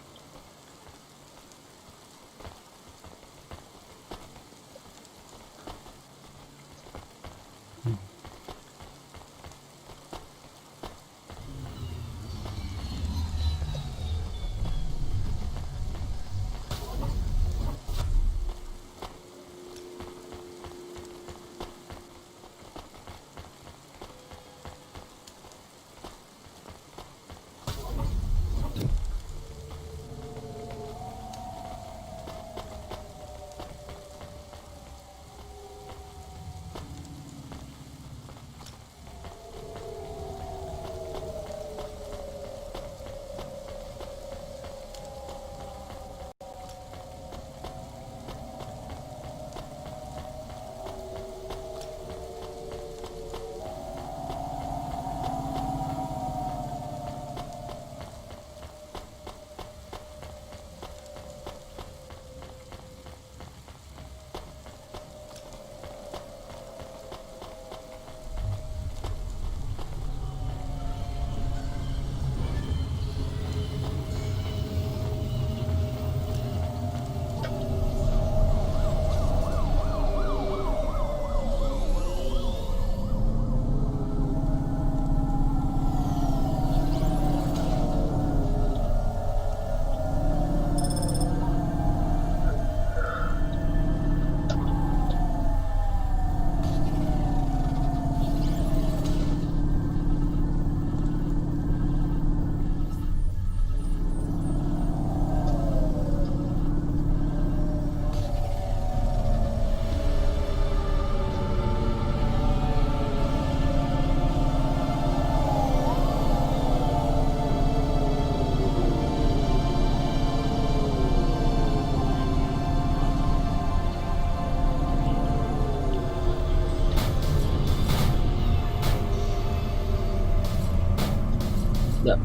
Да.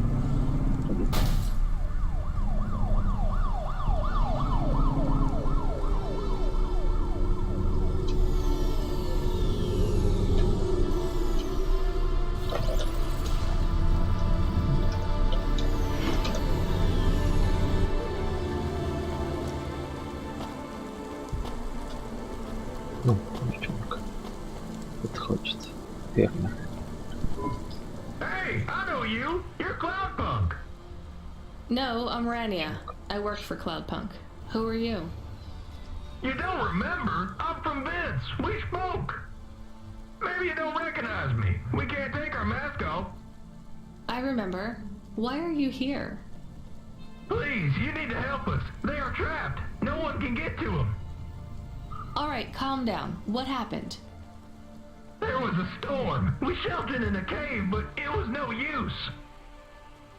Ну, девчонка. Это хочется. Фермер. Hey, I know you. You're Cloudpunk. No, I'm Rania. I work for Cloudpunk. Who are you? You don't remember? I'm from Vince. We spoke. Maybe you don't recognize me. We can't take our mask off. I remember. Why are you here? Please, you need to help us. They are trapped. No one can get to them. Alright, calm down. What happened? There was a storm. We sheltered in a cave, but it was no use.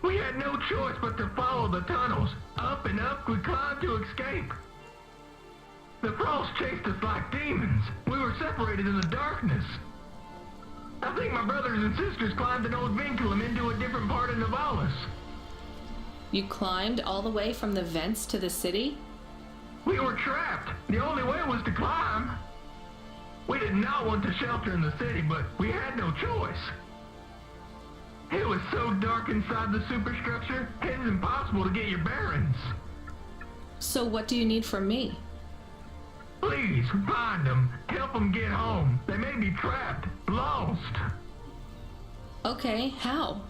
We had no choice but to follow the tunnels. Up and up we climbed to escape. The frost chased us like demons. We were separated in the darkness. I think my brothers and sisters climbed an old vinculum into a different part of Navalis. You climbed all the way from the vents to the city? We were trapped. The only way was to climb. We did not want to shelter in the city, but we had no choice. It was so dark inside the superstructure, it is impossible to get your bearings. So what do you need from me? Please, find them. Help them get home. They may be trapped, lost. Okay, how?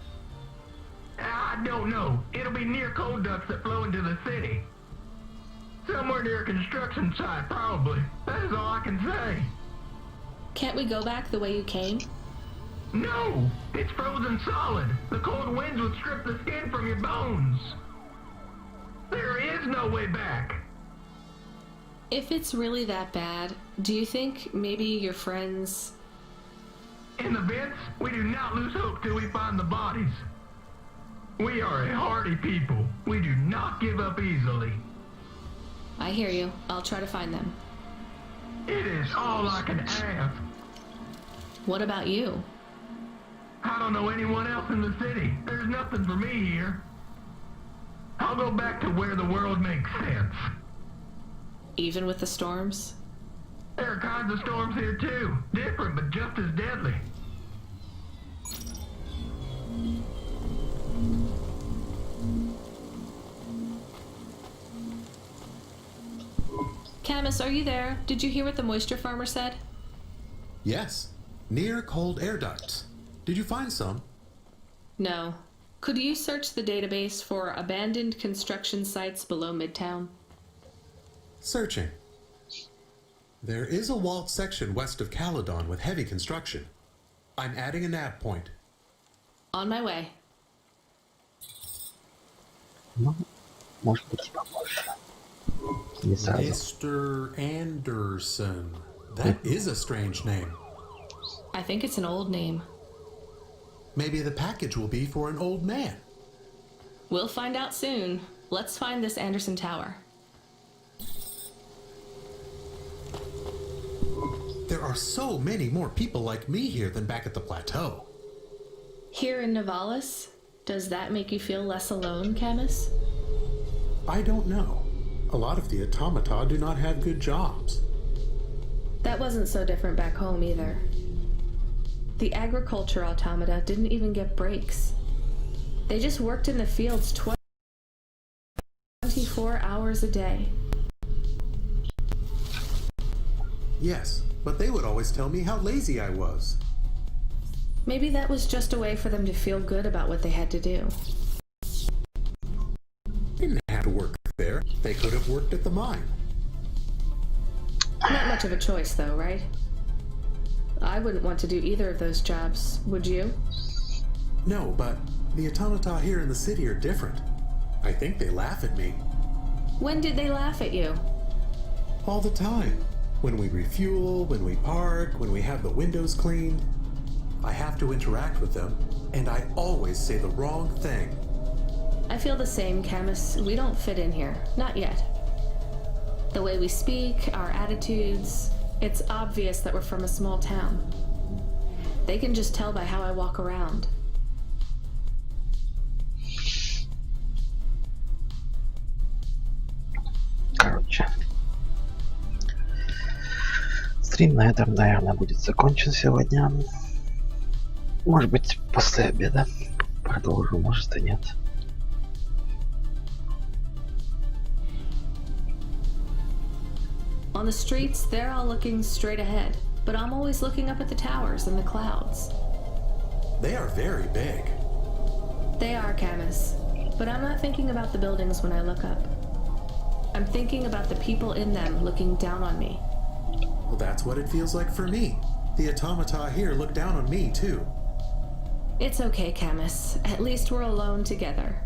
I don't know. It'll be near coal ducts that flow into the city. Somewhere near a construction site, probably. That is all I can say. Can't we go back the way you came? No! It's frozen solid. The cold winds would strip the skin from your bones. There is no way back. If it's really that bad, do you think maybe your friends... In the vents, we do not lose hope till we find the bodies. We are a hardy people. We do not give up easily. I hear you. I'll try to find them. It is all I can ask. What about you? I don't know anyone else in the city. There's nothing for me here. I'll go back to where the world makes sense. Even with the storms? There are kinds of storms here too. Different, but just as deadly. Camus, are you there? Did you hear what the moisture farmer said? Yes. Near cold air ducts. Did you find some? No. Could you search the database for abandoned construction sites below Midtown? Searching. There is a walled section west of Caledon with heavy construction. I'm adding a nav point. On my way. Ну, может быть, побольше. Не сразу. Mr. Anderson. That is a strange name. I think it's an old name. Maybe the package will be for an old man. We'll find out soon. Let's find this Anderson Tower. There are so many more people like me here than back at the plateau. Here in Nivalis? Does that make you feel less alone, Camus? I don't know. A lot of the automata do not have good jobs. That wasn't so different back home either. The agriculture automata didn't even get breaks. They just worked in the fields 24 hours a day. Yes, but they would always tell me how lazy I was. Maybe that was just a way for them to feel good about what they had to do. Didn't have to work there. They could have worked at the mine. Not much of a choice, though, right? I wouldn't want to do either of those jobs, would you? No, but the automata here in the city are different. I think they laugh at me. When did they laugh at you? All the time. When we refuel, when we park, when we have the windows cleaned. I have to interact with them, and I always say the wrong thing. I feel the same, Camus. We don't fit in here. Not yet. The way we speak, our attitudes, it's obvious that we're from a small town. They can just tell by how I walk around. Короче. Стрим на этом, наверное, будет закончен сегодня. Может быть, после обеда продолжу, может и нет. On the streets, they're all looking straight ahead, but I'm always looking up at the towers and the clouds. They are very big. They are, Camus, but I'm not thinking about the buildings when I look up. I'm thinking about the people in them looking down on me. Well, that's what it feels like for me. The automata here look down on me, too. It's okay, Camus. At least we're alone together.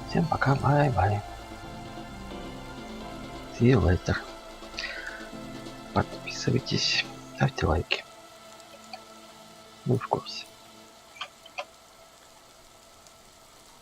Всем пока, бай-бай. See you later. Подписывайтесь, ставьте лайки. вы в курсе.